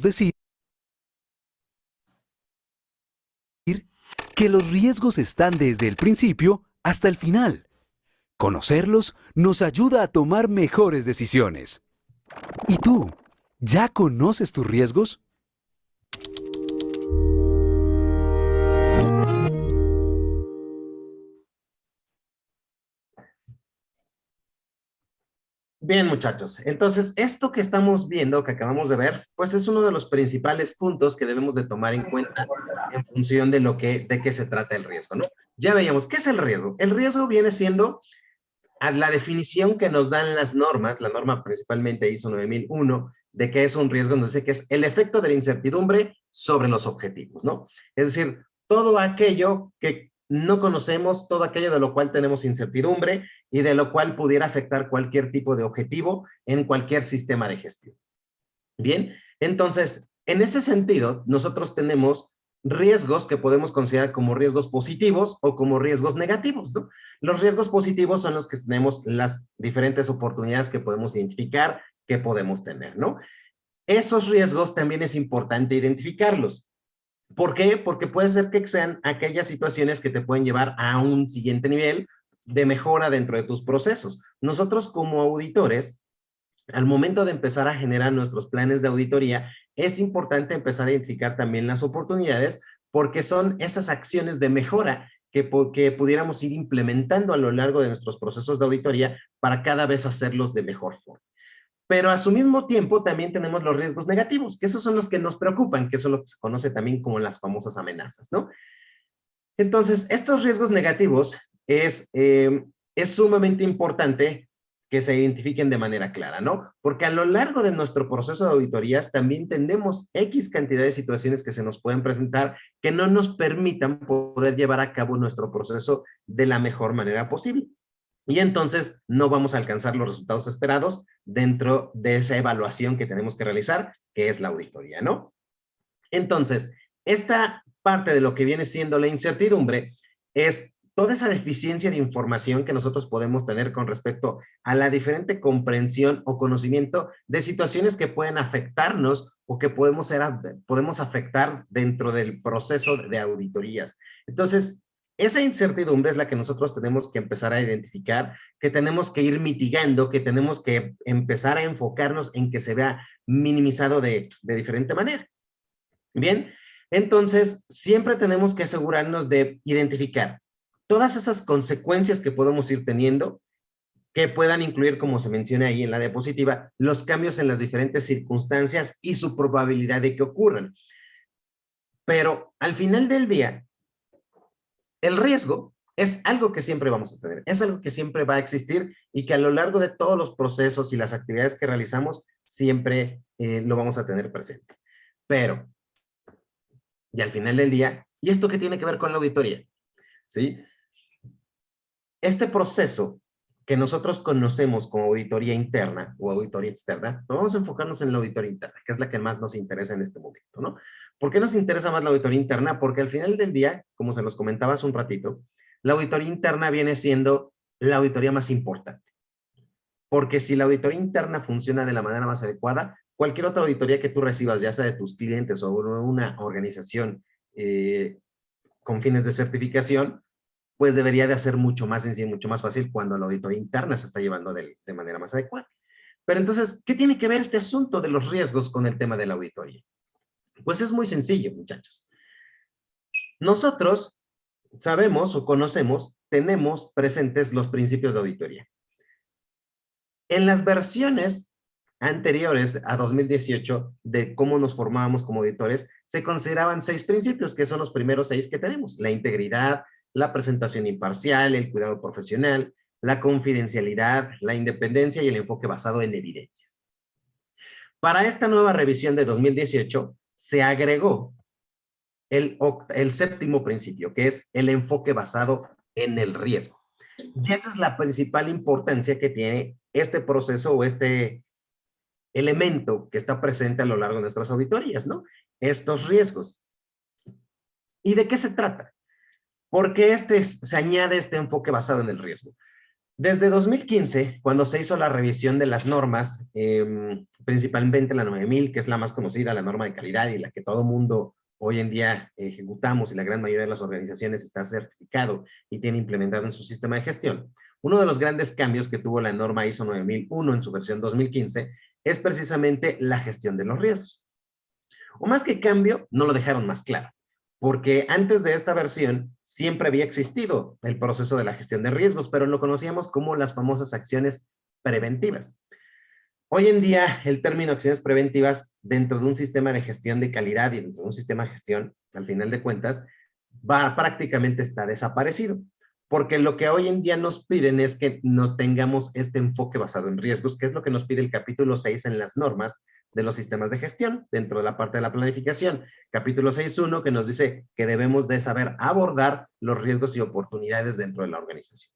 decir que los riesgos están desde el principio hasta el final. Conocerlos nos ayuda a tomar mejores decisiones. ¿Y tú? ¿Ya conoces tus riesgos? Bien, muchachos. Entonces, esto que estamos viendo, que acabamos de ver, pues es uno de los principales puntos que debemos de tomar en cuenta en función de qué se trata el riesgo, ¿no? Ya veíamos, ¿qué es el riesgo? El riesgo viene siendo a la definición que nos dan las normas, la norma principalmente ISO 9001, de qué es un riesgo, nos dice que es el efecto de la incertidumbre sobre los objetivos, ¿no? Es decir, todo aquello que no conocemos, todo aquello de lo cual tenemos incertidumbre y de lo cual pudiera afectar cualquier tipo de objetivo en cualquier sistema de gestión. Bien, entonces, en ese sentido, nosotros tenemos riesgos que podemos considerar como riesgos positivos o como riesgos negativos, ¿no? Los riesgos positivos son los que tenemos las diferentes oportunidades que podemos identificar, que podemos tener, ¿no? Esos riesgos también es importante identificarlos. ¿Por qué? Porque puede ser que sean aquellas situaciones que te pueden llevar a un siguiente nivel de mejora dentro de tus procesos. Nosotros como auditores, al momento de empezar a generar nuestros planes de auditoría, es importante empezar a identificar también las oportunidades porque son esas acciones de mejora que pudiéramos ir implementando a lo largo de nuestros procesos de auditoría para cada vez hacerlos de mejor forma. Pero a su mismo tiempo también tenemos los riesgos negativos, que esos son los que nos preocupan, que eso es lo que se conoce también como las famosas amenazas, ¿no? Entonces, estos riesgos negativos es sumamente importante que se identifiquen de manera clara, ¿no? Porque a lo largo de nuestro proceso de auditorías también tenemos X cantidad de situaciones que se nos pueden presentar que no nos permitan poder llevar a cabo nuestro proceso de la mejor manera posible. Y entonces no vamos a alcanzar los resultados esperados dentro de esa evaluación que tenemos que realizar, que es la auditoría, ¿no? Entonces, esta parte de lo que viene siendo la incertidumbre es toda esa deficiencia de información que nosotros podemos tener con respecto a la diferente comprensión o conocimiento de situaciones que pueden afectarnos o que podemos afectar dentro del proceso de auditorías. Entonces, esa incertidumbre es la que nosotros tenemos que empezar a identificar, que tenemos que ir mitigando, que tenemos que empezar a enfocarnos en que se vea minimizado de diferente manera. Bien, entonces siempre tenemos que asegurarnos de identificar todas esas consecuencias que podemos ir teniendo, que puedan incluir, como se menciona ahí en la diapositiva, los cambios en las diferentes circunstancias y su probabilidad de que ocurran. Pero al final del día, el riesgo es algo que siempre vamos a tener, es algo que siempre va a existir y que a lo largo de todos los procesos y las actividades que realizamos, siempre lo vamos a tener presente. Pero y al final del día, ¿y esto qué tiene que ver con la auditoría? ¿Sí? Este proceso que nosotros conocemos como auditoría interna o auditoría externa, vamos a enfocarnos en la auditoría interna, que es la que más nos interesa en este momento, ¿no? ¿Por qué nos interesa más la auditoría interna? Porque al final del día, como se los comentaba hace un ratito, la auditoría interna viene siendo la auditoría más importante. Porque si la auditoría interna funciona de la manera más adecuada, cualquier otra auditoría que tú recibas, ya sea de tus clientes o una organización con fines de certificación, pues debería de hacer mucho más sencillo, mucho más fácil cuando la auditoría interna se está llevando de manera más adecuada. Pero entonces, ¿qué tiene que ver este asunto de los riesgos con el tema de la auditoría? Pues es muy sencillo, muchachos. Nosotros sabemos o conocemos, tenemos presentes los principios de auditoría. En las versiones anteriores a 2018 de cómo nos formábamos como auditores, se consideraban 6 principios, que son los primeros 6 que tenemos: la integridad, la presentación imparcial, el cuidado profesional, la confidencialidad, la independencia y el enfoque basado en evidencias. Para esta nueva revisión de 2018, se agregó el séptimo principio, que es el enfoque basado en el riesgo. Y esa es la principal importancia que tiene este proceso o este elemento que está presente a lo largo de nuestras auditorías, ¿no? Estos riesgos. ¿Y de qué se trata? ¿Por qué se añade este enfoque basado en el riesgo? Desde 2015, cuando se hizo la revisión de las normas, principalmente la 9000, que es la más conocida, la norma de calidad y la que todo mundo hoy en día ejecutamos y la gran mayoría de las organizaciones está certificado y tiene implementado en su sistema de gestión. Uno de los grandes cambios que tuvo la norma ISO 9001 en su versión 2015 es precisamente la gestión de los riesgos. O más que cambio, no lo dejaron más claro, porque antes de esta versión siempre había existido el proceso de la gestión de riesgos, pero lo conocíamos como las famosas acciones preventivas. Hoy en día, el término acciones preventivas dentro de un sistema de gestión de calidad y dentro de un sistema de gestión, al final de cuentas, prácticamente está desaparecido. Porque lo que hoy en día nos piden es que no tengamos este enfoque basado en riesgos, que es lo que nos pide el capítulo 6 en las normas de los sistemas de gestión, dentro de la parte de la planificación. Capítulo 6.1 que nos dice que debemos de saber abordar los riesgos y oportunidades dentro de la organización.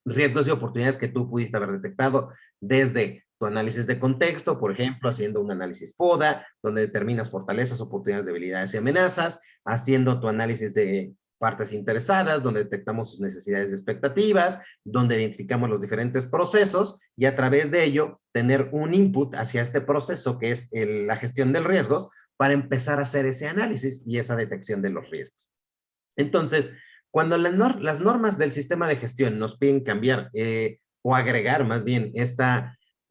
Riesgos y oportunidades que tú pudiste haber detectado desde tu análisis de contexto, por ejemplo, haciendo un análisis FODA, donde determinas fortalezas, oportunidades, debilidades y amenazas, haciendo tu análisis de partes interesadas, donde detectamos sus necesidades y expectativas, donde identificamos los diferentes procesos y a través de ello tener un input hacia este proceso que es la gestión del riesgos para empezar a hacer ese análisis y esa detección de los riesgos. Entonces, cuando las normas del sistema de gestión nos piden cambiar o agregar más bien este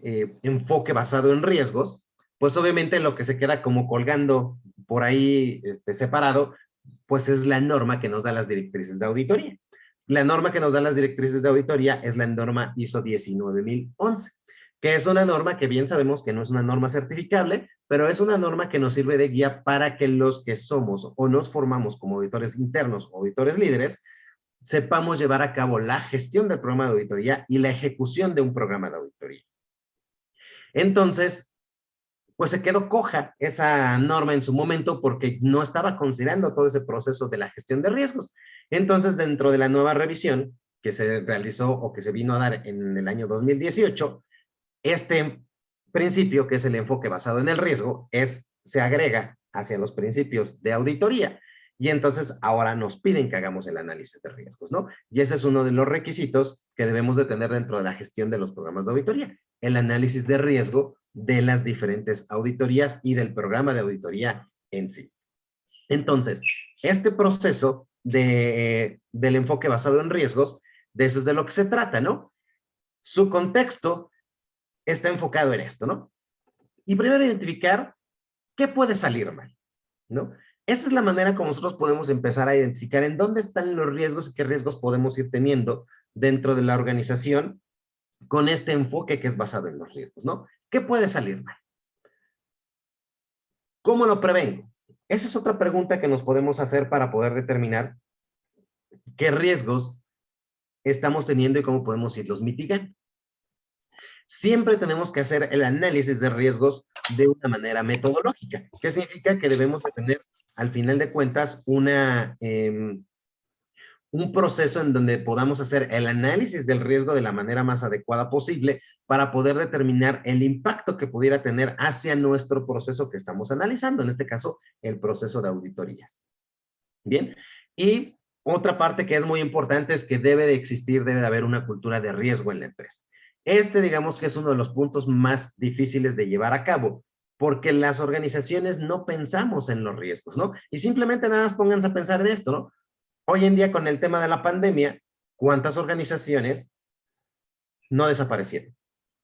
enfoque basado en riesgos, pues obviamente lo que se queda como colgando por ahí separado, pues es la norma que nos da las directrices de auditoría. La norma que nos da las directrices de auditoría es la norma ISO 19011, que es una norma que bien sabemos que no es una norma certificable, pero es una norma que nos sirve de guía para que los que somos o nos formamos como auditores internos o auditores líderes, sepamos llevar a cabo la gestión del programa de auditoría y la ejecución de un programa de auditoría. Entonces, pues se quedó coja esa norma en su momento porque no estaba considerando todo ese proceso de la gestión de riesgos. Entonces, dentro de la nueva revisión que se realizó o que se vino a dar en el año 2018, este principio, que es el enfoque basado en el riesgo, se agrega hacia los principios de auditoría. Y entonces ahora nos piden que hagamos el análisis de riesgos, ¿no? Y ese es uno de los requisitos que debemos de tener dentro de la gestión de los programas de auditoría, el análisis de riesgo de las diferentes auditorías y del programa de auditoría en sí. Entonces, este proceso del enfoque basado en riesgos, de eso es de lo que se trata, ¿no? Su contexto está enfocado en esto, ¿no? Y primero identificar qué puede salir mal, ¿no? Esa es la manera como nosotros podemos empezar a identificar en dónde están los riesgos y qué riesgos podemos ir teniendo dentro de la organización con este enfoque que es basado en los riesgos, ¿no? ¿Qué puede salir mal? ¿Cómo lo prevengo? Esa es otra pregunta que nos podemos hacer para poder determinar qué riesgos estamos teniendo y cómo podemos irlos mitigando. Siempre tenemos que hacer el análisis de riesgos de una manera metodológica, que significa que debemos de tener, al final de cuentas, un proceso en donde podamos hacer el análisis del riesgo de la manera más adecuada posible para poder determinar el impacto que pudiera tener hacia nuestro proceso que estamos analizando, en este caso, el proceso de auditorías. Bien, y otra parte que es muy importante es que debe de haber una cultura de riesgo en la empresa. Digamos que es uno de los puntos más difíciles de llevar a cabo, porque las organizaciones no pensamos en los riesgos, ¿no? Y simplemente nada más pónganse a pensar en esto, ¿no? Hoy en día con el tema de la pandemia, ¿cuántas organizaciones no desaparecieron?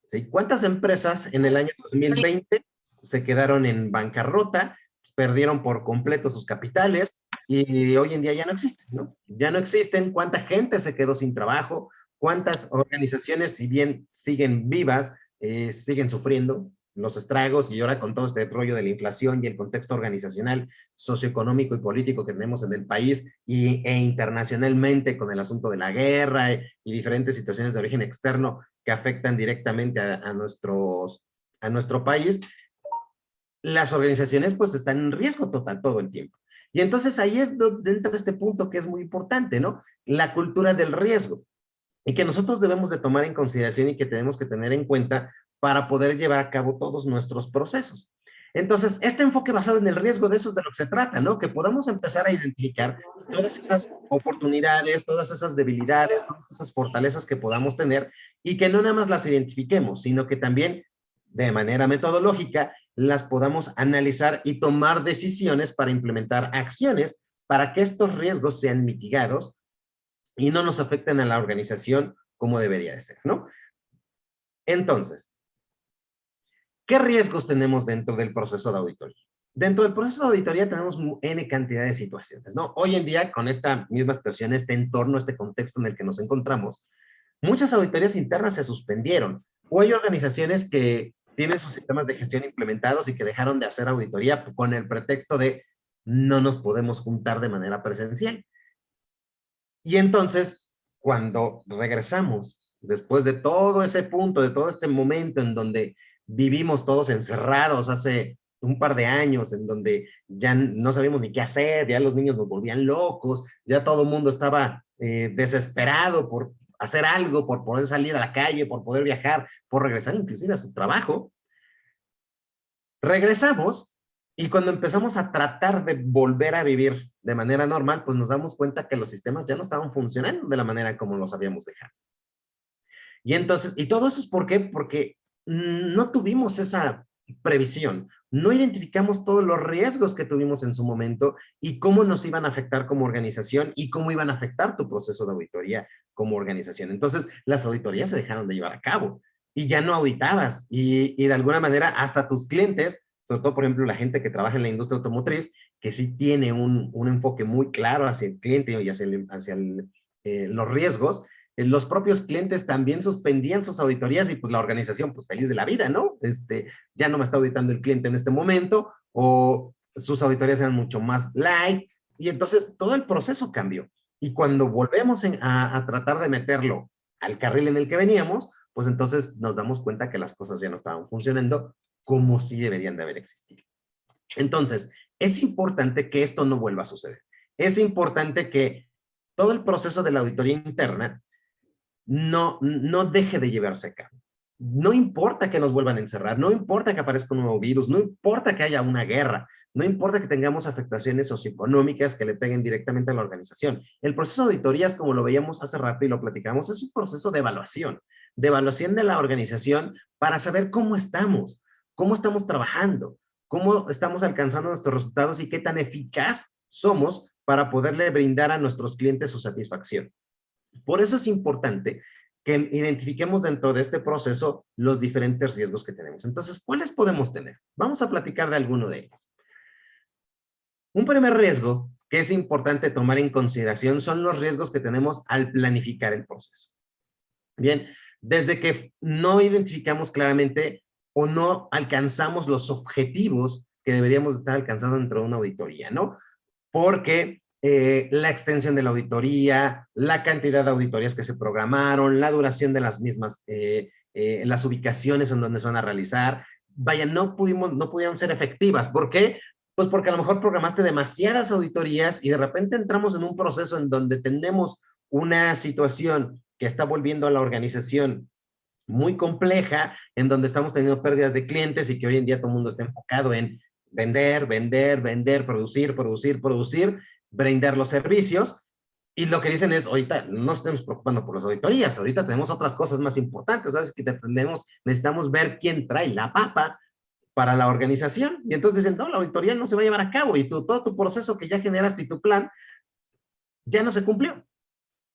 ¿Sí? ¿Cuántas empresas en el año 2020 se quedaron en bancarrota, perdieron por completo sus capitales y hoy en día ya no existen, ¿no? Ya no existen. ¿Cuánta gente se quedó sin trabajo? ¿Cuántas organizaciones, si bien siguen vivas, siguen sufriendo los estragos y ahora con todo este rollo de la inflación y el contexto organizacional, socioeconómico y político que tenemos en el país e internacionalmente con el asunto de la guerra y diferentes situaciones de origen externo que afectan directamente a nuestro país, las organizaciones pues están en riesgo total todo el tiempo. Y entonces ahí es donde entra este punto que es muy importante, ¿no? La cultura del riesgo. Y que nosotros debemos de tomar en consideración y que tenemos que tener en cuenta para poder llevar a cabo todos nuestros procesos. Entonces, este enfoque basado en el riesgo, de eso es de lo que se trata, ¿no? Que podamos empezar a identificar todas esas oportunidades, todas esas debilidades, todas esas fortalezas que podamos tener y que no nada más las identifiquemos, sino que también de manera metodológica las podamos analizar y tomar decisiones para implementar acciones para que estos riesgos sean mitigados y no nos afecten a la organización como debería de ser, ¿no? Entonces, ¿qué riesgos tenemos dentro del proceso de auditoría? Dentro del proceso de auditoría tenemos N cantidad de situaciones, ¿no? Hoy en día, con esta misma situación, este entorno, este contexto en el que nos encontramos, muchas auditorías internas se suspendieron, o hay organizaciones que tienen sus sistemas de gestión implementados y que dejaron de hacer auditoría con el pretexto de no nos podemos juntar de manera presencial. Y entonces, cuando regresamos, después de todo ese punto, de todo este momento en donde vivimos todos encerrados hace un par de años, en donde ya no sabíamos ni qué hacer, ya los niños nos volvían locos, ya todo el mundo estaba desesperado por hacer algo, por poder salir a la calle, por poder viajar, por regresar inclusive a su trabajo. Regresamos y cuando empezamos a tratar de volver a vivir de manera normal, pues nos damos cuenta que los sistemas ya no estaban funcionando de la manera como los habíamos dejado. Y entonces, y todo eso es ¿por qué? Porque no tuvimos esa previsión, no identificamos todos los riesgos que tuvimos en su momento y cómo nos iban a afectar como organización y cómo iban a afectar tu proceso de auditoría como organización. Entonces, las auditorías se dejaron de llevar a cabo y ya no auditabas y de alguna manera hasta tus clientes, sobre todo, por ejemplo, la gente que trabaja en la industria automotriz, que sí tiene un enfoque muy claro hacia el cliente y hacia los riesgos, los propios clientes también suspendían sus auditorías y pues la organización pues feliz de la vida, ¿no? Ya no me está auditando el cliente en este momento o sus auditorías eran mucho más light y entonces todo el proceso cambió. Y cuando volvemos a tratar de meterlo al carril en el que veníamos, pues entonces nos damos cuenta que las cosas ya no estaban funcionando como si deberían de haber existido. Entonces, es importante que esto no vuelva a suceder. Es importante que todo el proceso de la auditoría interna no deje de llevarse a cabo. No importa que nos vuelvan a encerrar, no importa que aparezca un nuevo virus, no importa que haya una guerra, no importa que tengamos afectaciones socioeconómicas que le peguen directamente a la organización. El proceso de auditorías, como lo veíamos hace rato y lo platicamos, es un proceso de evaluación de la organización para saber cómo estamos trabajando, cómo estamos alcanzando nuestros resultados y qué tan eficaz somos para poderle brindar a nuestros clientes su satisfacción. Por eso es importante que identifiquemos dentro de este proceso los diferentes riesgos que tenemos. Entonces, ¿cuáles podemos tener? Vamos a platicar de alguno de ellos. Un primer riesgo que es importante tomar en consideración son los riesgos que tenemos al planificar el proceso. Bien, desde que no identificamos claramente o no alcanzamos los objetivos que deberíamos estar alcanzando dentro de una auditoría, ¿no? Porque la extensión de la auditoría, la cantidad de auditorías que se programaron, la duración de las mismas, las ubicaciones en donde se van a realizar, vaya, no pudieron ser efectivas. ¿Por qué? Pues porque a lo mejor programaste demasiadas auditorías y de repente entramos en un proceso en donde tenemos una situación que está volviendo a la organización muy compleja, en donde estamos teniendo pérdidas de clientes y que hoy en día todo el mundo está enfocado en vender, vender, vender, producir, producir, producir, brindar los servicios. Y lo que dicen es, ahorita no estemos preocupando por las auditorías, ahorita tenemos otras cosas más importantes, ¿sabes? Que necesitamos ver quién trae la papa para la organización. Y entonces dicen, no, la auditoría no se va a llevar a cabo y todo tu proceso que ya generaste y tu plan ya no se cumplió.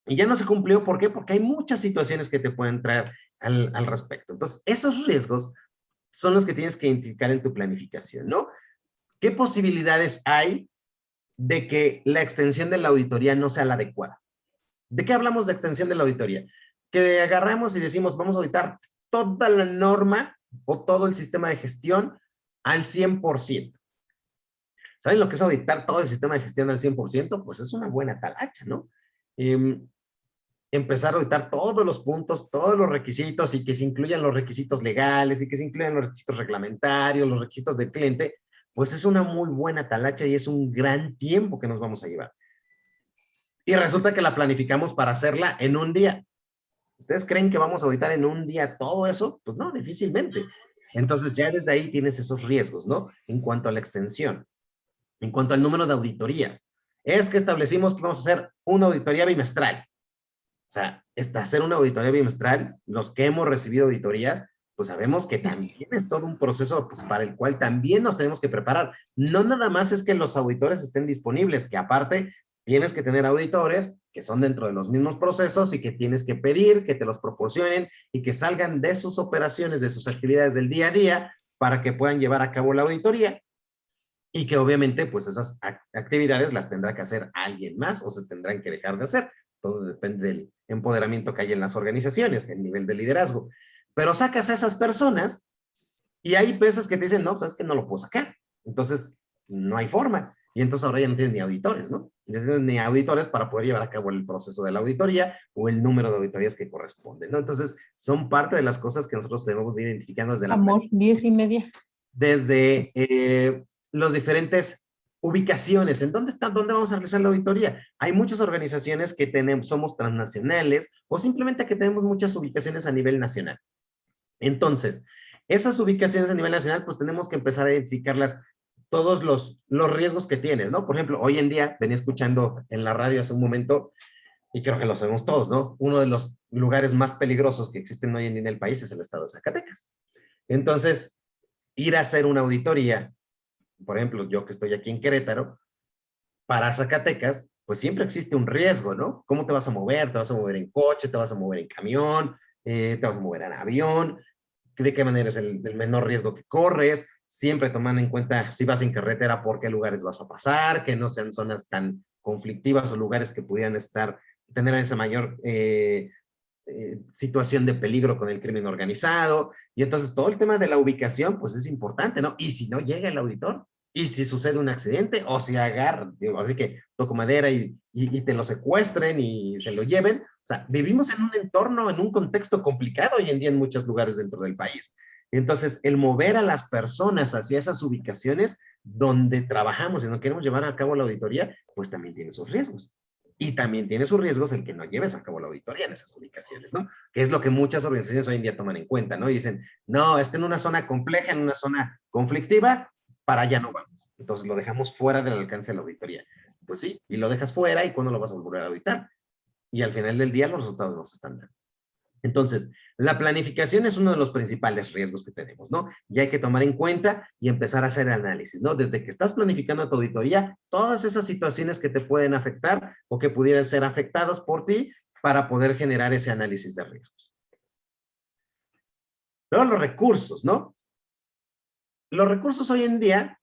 Y ya no se cumplió, ¿por qué? Porque hay muchas situaciones que te pueden traer al respecto. Entonces, esos riesgos son los que tienes que identificar en tu planificación, ¿no? ¿Qué posibilidades hay de que la extensión de la auditoría no sea la adecuada? ¿De qué hablamos de extensión de la auditoría? Que agarramos y decimos, vamos a auditar toda la norma o todo el sistema de gestión al 100%. ¿Saben lo que es auditar todo el sistema de gestión al 100%? Pues es una buena talacha, ¿no? Empezar a auditar todos los puntos, todos los requisitos y que se incluyan los requisitos legales y que se incluyan los requisitos reglamentarios, los requisitos del cliente, pues es una muy buena talacha y es un gran tiempo que nos vamos a llevar. Y resulta que la planificamos para hacerla en un día. ¿Ustedes creen que vamos a auditar en un día todo eso? Pues no, difícilmente. Entonces ya desde ahí tienes esos riesgos, ¿no? En cuanto a la extensión, en cuanto al número de auditorías. Es que establecimos que vamos a hacer una auditoría bimestral. O sea, hacer una auditoría bimestral, los que hemos recibido auditorías, pues sabemos que también es todo un proceso pues, para el cual también nos tenemos que preparar. No nada más es que los auditores estén disponibles, que aparte tienes que tener auditores que son dentro de los mismos procesos y que tienes que pedir que te los proporcionen y que salgan de sus operaciones, de sus actividades del día a día para que puedan llevar a cabo la auditoría y que obviamente pues esas actividades las tendrá que hacer alguien más o se tendrán que dejar de hacer. Todo depende del empoderamiento que hay en las organizaciones, el nivel de liderazgo. Pero sacas a esas personas y hay veces que te dicen, no, sabes que no lo puedo sacar. Entonces, no hay forma. Y entonces ahora ya no tienes ni auditores, ¿no? No tienes ni auditores para poder llevar a cabo el proceso de la auditoría o el número de auditorías que corresponden, ¿no? Entonces, son parte de las cosas que nosotros debemos de ir identificando desde la Amor, 10:30. desde los diferentes ubicaciones. ¿En dónde están? ¿Dónde vamos a realizar la auditoría? Hay muchas organizaciones que tenemos, somos transnacionales o simplemente que tenemos muchas ubicaciones a nivel nacional. Entonces, esas ubicaciones a nivel nacional, pues tenemos que empezar a identificarlas todos los riesgos que tienes, ¿no? Por ejemplo, hoy en día, venía escuchando en la radio hace un momento, y creo que lo sabemos todos, ¿no? Uno de los lugares más peligrosos que existen hoy en día en el país es el estado de Zacatecas. Entonces, ir a hacer una auditoría, por ejemplo, yo que estoy aquí en Querétaro, para Zacatecas, pues siempre existe un riesgo, ¿no? ¿Cómo te vas a mover? ¿Te vas a mover en coche? ¿Te vas a mover en camión? ¿Te vas a mover en avión? ¿De qué manera es el menor riesgo que corres? Siempre tomando en cuenta si vas en carretera, por qué lugares vas a pasar, que no sean zonas tan conflictivas o lugares que pudieran tener esa mayor situación de peligro con el crimen organizado. Y entonces todo el tema de la ubicación, pues es importante, ¿no? Y si no llega el auditor, y si sucede un accidente, o si agarran, digo, así que toco madera y te lo secuestren y se lo lleven. O sea, vivimos en un entorno, en un contexto complicado hoy en día en muchos lugares dentro del país. Entonces, el mover a las personas hacia esas ubicaciones donde trabajamos y no queremos llevar a cabo la auditoría, pues también tiene sus riesgos. Y también tiene sus riesgos el que no lleves a cabo la auditoría en esas ubicaciones, ¿no? Que es lo que muchas organizaciones hoy en día toman en cuenta, ¿no? Y dicen, no, está en una zona compleja, en una zona conflictiva, para allá no vamos. Entonces lo dejamos fuera del alcance de la auditoría. Pues sí, y lo dejas fuera y ¿cuándo lo vas a volver a auditar? Y al final del día los resultados no se están dando. Entonces, la planificación es uno de los principales riesgos que tenemos, ¿no? Y hay que tomar en cuenta y empezar a hacer análisis, ¿no? Desde que estás planificando tu auditoría, todas esas situaciones que te pueden afectar o que pudieran ser afectadas por ti para poder generar ese análisis de riesgos. Luego los recursos, ¿no? Los recursos hoy en día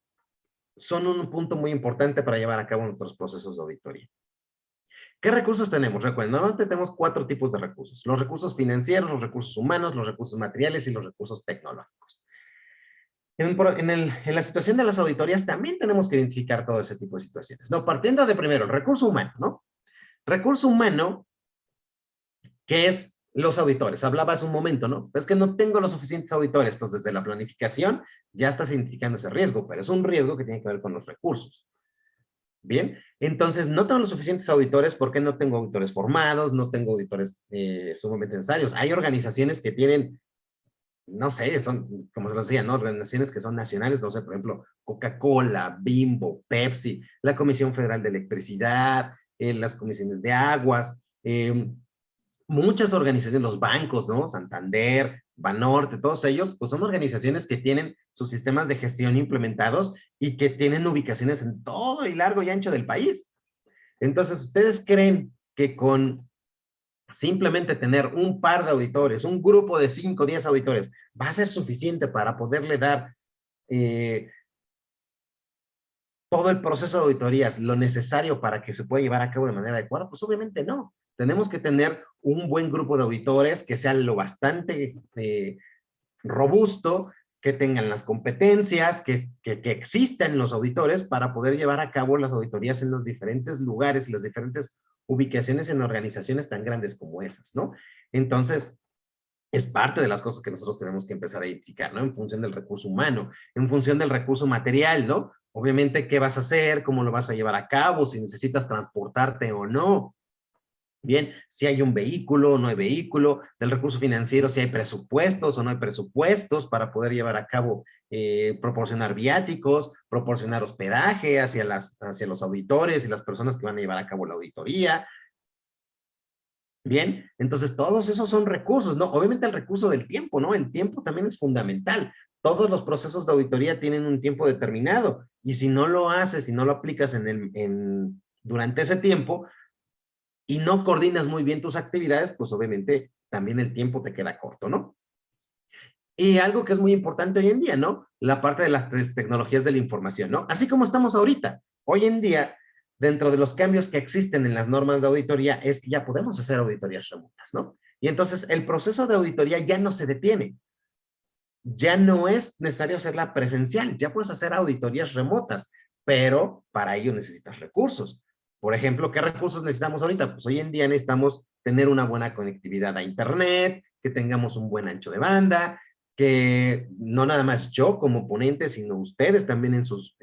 son un punto muy importante para llevar a cabo nuestros procesos de auditoría. ¿Qué recursos tenemos? Recuerden, normalmente tenemos 4 tipos de recursos. Los recursos financieros, los recursos humanos, los recursos materiales y los recursos tecnológicos. En la situación de las auditorías también tenemos que identificar todo ese tipo de situaciones. No, partiendo de primero, el recurso humano, ¿no? Recurso humano, ¿qué es los auditores? Hablaba hace un momento, ¿no? Es que no tengo los suficientes auditores. Entonces, desde la planificación ya estás identificando ese riesgo, pero es un riesgo que tiene que ver con los recursos. Bien, entonces no tengo los suficientes auditores porque no tengo auditores formados, no tengo auditores sumamente necesarios. Hay organizaciones que tienen, no sé, son, como se los decía, ¿no? Organizaciones que son nacionales, no sé, por ejemplo, Coca-Cola, Bimbo, Pepsi, la Comisión Federal de Electricidad, las comisiones de aguas, muchas organizaciones, los bancos, ¿no? Santander, Banorte, todos ellos, pues son organizaciones que tienen sus sistemas de gestión implementados y que tienen ubicaciones en todo el largo y ancho del país. Entonces, ¿ustedes creen que con simplemente tener un par de auditores, un grupo de 5 o 10 auditores, va a ser suficiente para poderle dar todo el proceso de auditorías, lo necesario para que se pueda llevar a cabo de manera adecuada? Pues obviamente no. Tenemos que tener un buen grupo de auditores que sea lo bastante robusto, que tengan las competencias, que existan los auditores para poder llevar a cabo las auditorías en los diferentes lugares y las diferentes ubicaciones en organizaciones tan grandes como esas, ¿no? Entonces, es parte de las cosas que nosotros tenemos que empezar a identificar, ¿no? En función del recurso humano, en función del recurso material, ¿no? Obviamente, ¿qué vas a hacer? ¿Cómo lo vas a llevar a cabo? Si necesitas transportarte o no. Bien, si hay un vehículo o no hay vehículo, del recurso financiero, si hay presupuestos o no hay presupuestos para poder llevar a cabo, proporcionar viáticos, proporcionar hospedaje hacia los auditores y las personas que van a llevar a cabo la auditoría. Bien, entonces todos esos son recursos, ¿no? Obviamente el recurso del tiempo, ¿no? El tiempo también es fundamental. Todos los procesos de auditoría tienen un tiempo determinado y si no lo haces, si no lo aplicas durante ese tiempo, y no coordinas muy bien tus actividades, pues obviamente también el tiempo te queda corto, ¿no? Y algo que es muy importante hoy en día, ¿no? La parte de las tecnologías de la información, ¿no? Así como estamos ahorita. Hoy en día, dentro de los cambios que existen en las normas de auditoría, es que ya podemos hacer auditorías remotas, ¿no? Y entonces el proceso de auditoría ya no se detiene. Ya no es necesario hacerla presencial, ya puedes hacer auditorías remotas, pero para ello necesitas recursos. Por ejemplo, ¿qué recursos necesitamos ahorita? Pues hoy en día necesitamos tener una buena conectividad a Internet, que tengamos un buen ancho de banda, que no nada más yo como ponente, sino ustedes también en sus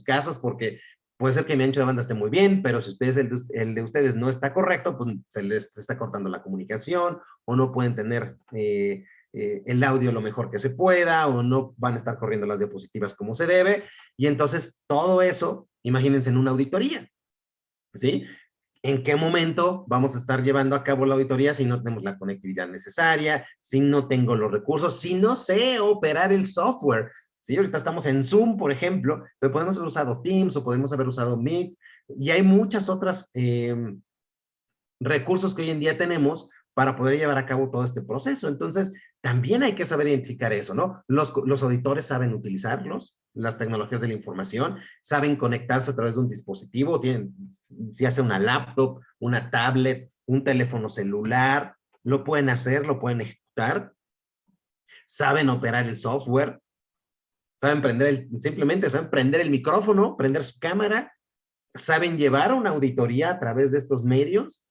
casas, porque puede ser que mi ancho de banda esté muy bien, pero si ustedes, el de ustedes no está correcto, pues se les está cortando la comunicación o no pueden tener el audio lo mejor que se pueda o no van a estar corriendo las diapositivas como se debe. Y entonces todo eso, imagínense en una auditoría, ¿sí? ¿En qué momento vamos a estar llevando a cabo la auditoría si no tenemos la conectividad necesaria, si no tengo los recursos, si no sé operar el software? Sí, ahorita estamos en Zoom, por ejemplo, pero podemos haber usado Teams o podemos haber usado Meet y hay muchas otras recursos que hoy en día tenemos para poder llevar a cabo todo este proceso. Entonces, también hay que saber identificar eso, ¿no? Los auditores saben utilizarlos, las tecnologías de la información, saben conectarse a través de un dispositivo, tienen, si hace una laptop, una tablet, un teléfono celular, lo pueden hacer, lo pueden ejecutar, saben operar el software, saben simplemente saben prender el micrófono, prender su cámara, saben llevar una auditoría a través de estos medios.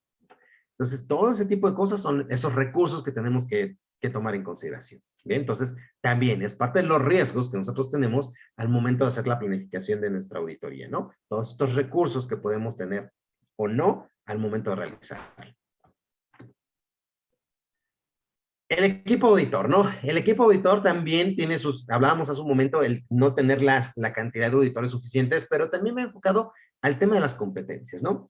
Entonces, todo ese tipo de cosas son esos recursos que tenemos que tomar en consideración. Bien, entonces, también es parte de los riesgos que nosotros tenemos al momento de hacer la planificación de nuestra auditoría, ¿no? Todos estos recursos que podemos tener o no al momento de realizar. El equipo auditor, ¿no? El equipo auditor también tiene hablábamos hace un momento, el no tener la cantidad de auditores suficientes, pero también me he enfocado al tema de las competencias, ¿no?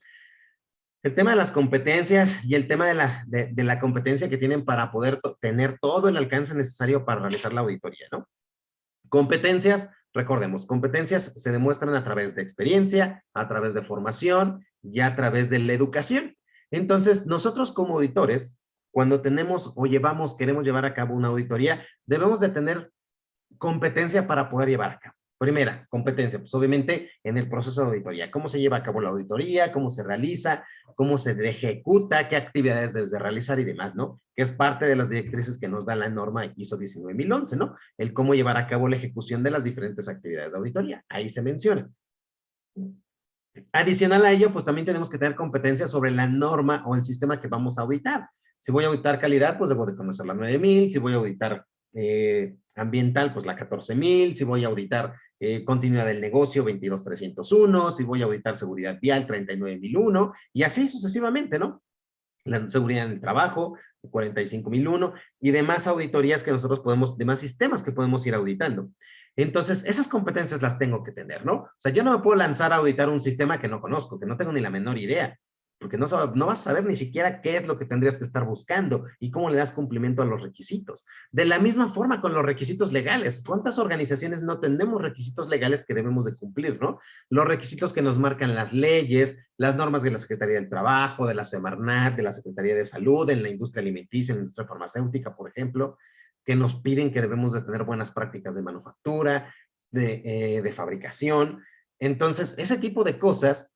El tema de las competencias y el tema de la competencia que tienen para poder tener todo el alcance necesario para realizar la auditoría, ¿no? Competencias, recordemos, competencias se demuestran a través de experiencia, a través de formación y a través de la educación. Entonces, nosotros como auditores, cuando tenemos o queremos llevar a cabo una auditoría, debemos de tener competencia para poder llevar a cabo. Primera, competencia, pues obviamente en el proceso de auditoría. ¿Cómo se lleva a cabo la auditoría? ¿Cómo se realiza? ¿Cómo se ejecuta? ¿Qué actividades debes de realizar y demás, no? Que es parte de las directrices que nos da la norma ISO 19011, ¿no? El cómo llevar a cabo la ejecución de las diferentes actividades de auditoría. Ahí se menciona. Adicional a ello, pues también tenemos que tener competencia sobre la norma o el sistema que vamos a auditar. Si voy a auditar calidad, pues debo de conocer la 9000. Si voy a auditar ambiental, pues la 14000. Si voy a auditar continuidad del negocio, 22301. Si voy a auditar seguridad vial, 39001. Y así sucesivamente, ¿no? La seguridad en el trabajo, 45001, y demás auditorías que nosotros demás sistemas que podemos ir auditando. Entonces, esas competencias las tengo que tener, ¿no? O sea, yo no me puedo lanzar a auditar un sistema que no conozco, que no tengo ni la menor idea, porque no vas a saber ni siquiera qué es lo que tendrías que estar buscando y cómo le das cumplimiento a los requisitos. De la misma forma con los requisitos legales. ¿Cuántas organizaciones no tenemos requisitos legales que debemos de cumplir, no? Los requisitos que nos marcan las leyes, las normas de la Secretaría del Trabajo, de la Semarnat, de la Secretaría de Salud, en la industria alimenticia, en la industria farmacéutica, por ejemplo, que nos piden que debemos de tener buenas prácticas de manufactura, de fabricación. Entonces, ese tipo de cosas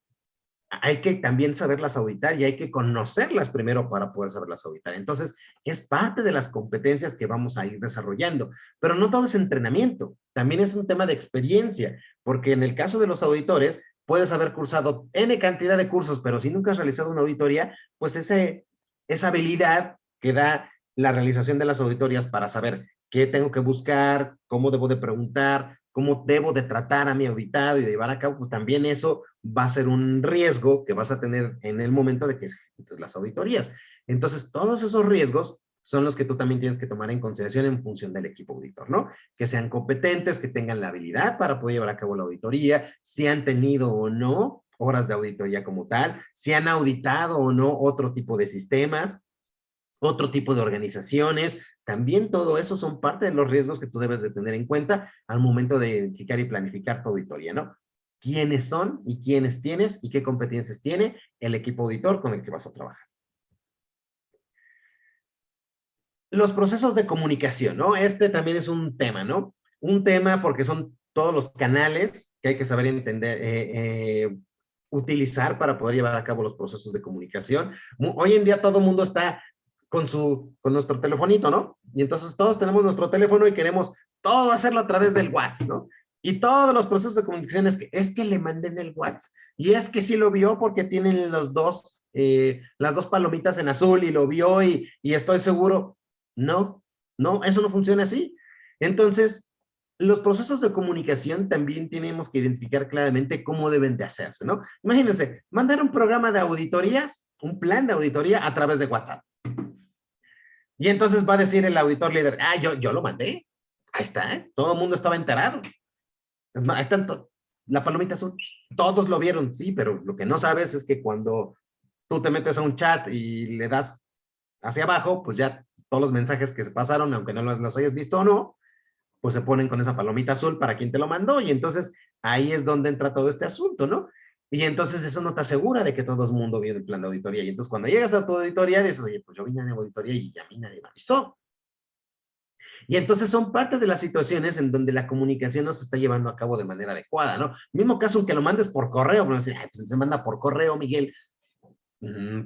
hay que también saberlas auditar y hay que conocerlas primero para poder saberlas auditar. Entonces, es parte de las competencias que vamos a ir desarrollando, pero no todo es entrenamiento, también es un tema de experiencia, porque en el caso de los auditores, puedes haber cursado N cantidad de cursos, pero si nunca has realizado una auditoría, pues esa habilidad que da la realización de las auditorías para saber qué tengo que buscar, cómo debo de preguntar, cómo debo de tratar a mi auditado y de llevar a cabo, pues también eso va a ser un riesgo que vas a tener en el momento de que ejecutes las auditorías. Entonces, todos esos riesgos son los que tú también tienes que tomar en consideración en función del equipo auditor, ¿no? Que sean competentes, que tengan la habilidad para poder llevar a cabo la auditoría, si han tenido o no horas de auditoría como tal, si han auditado o no otro tipo de sistemas, otro tipo de organizaciones. También todo eso son parte de los riesgos que tú debes de tener en cuenta al momento de identificar y planificar tu auditoría, ¿no? ¿Quiénes son y quiénes tienes y qué competencias tiene el equipo auditor con el que vas a trabajar? Los procesos de comunicación, ¿no? Este también es un tema, ¿no? Un tema porque son todos los canales que hay que saber entender, utilizar para poder llevar a cabo los procesos de comunicación. Hoy en día todo el mundo está con nuestro telefonito, ¿no? Y entonces todos tenemos nuestro teléfono y queremos todo hacerlo a través del WhatsApp, ¿no? Y todos los procesos de comunicación es que le manden el WhatsApp. Y es que sí lo vio porque tienen las dos palomitas en azul y lo vio y estoy seguro. No, no, eso no funciona así. Entonces, los procesos de comunicación también tenemos que identificar claramente cómo deben de hacerse, ¿no? Imagínense, mandar un programa de auditorías, un plan de auditoría a través de WhatsApp. Y entonces va a decir el auditor líder, yo lo mandé. Ahí está, ¿eh? Todo el mundo estaba enterado. Ahí está la palomita azul. Todos lo vieron, sí, pero lo que no sabes es que cuando tú te metes a un chat y le das hacia abajo, pues ya todos los mensajes que se pasaron, aunque no los hayas visto o no, pues se ponen con esa palomita azul para quien te lo mandó, y entonces ahí es donde entra todo este asunto, ¿no? Y entonces eso no te asegura de que todo el mundo vio el plan de auditoría, y entonces cuando llegas a tu auditoría dices, oye, pues yo vine a la auditoría y a mí nadie me avisó. Y entonces son parte de las situaciones en donde la comunicación no se está llevando a cabo de manera adecuada, ¿no? Mismo caso aunque lo mandes por correo, pero pues se manda por correo, Miguel.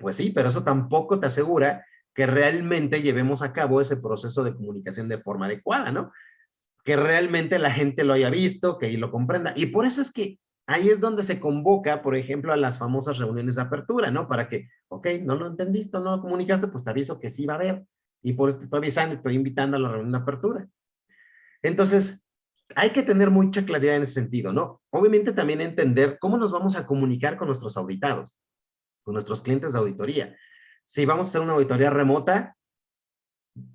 Pues sí, pero eso tampoco te asegura que realmente llevemos a cabo ese proceso de comunicación de forma adecuada, ¿no? Que realmente la gente lo haya visto, que lo comprenda. Y por eso es que ahí es donde se convoca, por ejemplo, a las famosas reuniones de apertura, ¿no? Para que, ok, no lo entendiste, no lo comunicaste, pues te aviso que sí va a haber. Y por eso te estoy avisando, estoy invitando a la reunión de apertura. Entonces, hay que tener mucha claridad en ese sentido, ¿no? Obviamente también entender cómo nos vamos a comunicar con nuestros auditados, con nuestros clientes de auditoría. Si vamos a hacer una auditoría remota,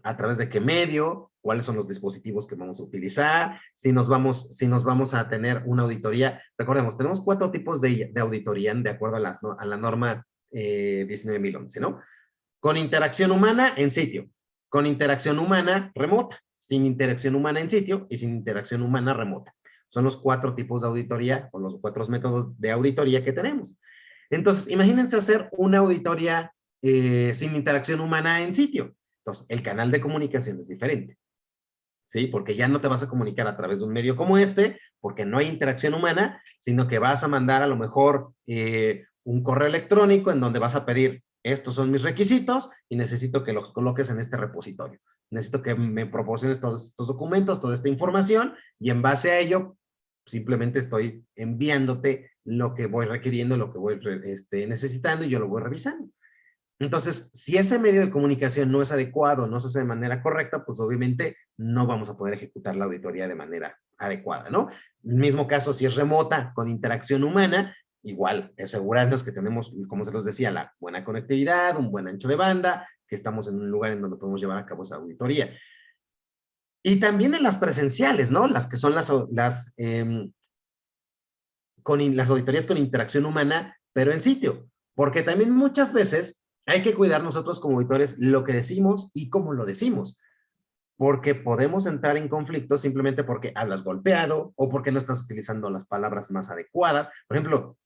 a través de qué medio, cuáles son los dispositivos que vamos a utilizar, si nos vamos a tener una auditoría. Recordemos, tenemos 4 tipos de auditoría de acuerdo a la norma 19.011, ¿no? Con interacción humana en sitio, con interacción humana remota, sin interacción humana en sitio y sin interacción humana remota. Son los 4 tipos de auditoría o los 4 métodos de auditoría que tenemos. Entonces, imagínense hacer una auditoría sin interacción humana en sitio. Entonces, el canal de comunicación es diferente, ¿sí? Porque ya no te vas a comunicar a través de un medio como este, porque no hay interacción humana, sino que vas a mandar a lo mejor un correo electrónico en donde vas a pedir, estos son mis requisitos y necesito que los coloques en este repositorio. Necesito que me proporciones todos estos documentos, toda esta información, y en base a ello, simplemente estoy enviándote lo que voy requiriendo, lo que voy necesitando, y yo lo voy revisando. Entonces, si ese medio de comunicación no es adecuado, no se hace de manera correcta, pues obviamente no vamos a poder ejecutar la auditoría de manera adecuada, ¿no? En el mismo caso, si es remota, con interacción humana, igual, asegurarnos que tenemos, como se los decía, la buena conectividad, un buen ancho de banda, que estamos en un lugar en donde podemos llevar a cabo esa auditoría. Y también en las presenciales, ¿no? Las que son las auditorías con interacción humana, pero en sitio. Porque también muchas veces hay que cuidar nosotros como auditores lo que decimos y cómo lo decimos. Porque podemos entrar en conflicto simplemente porque hablas golpeado o porque no estás utilizando las palabras más adecuadas. Por ejemplo,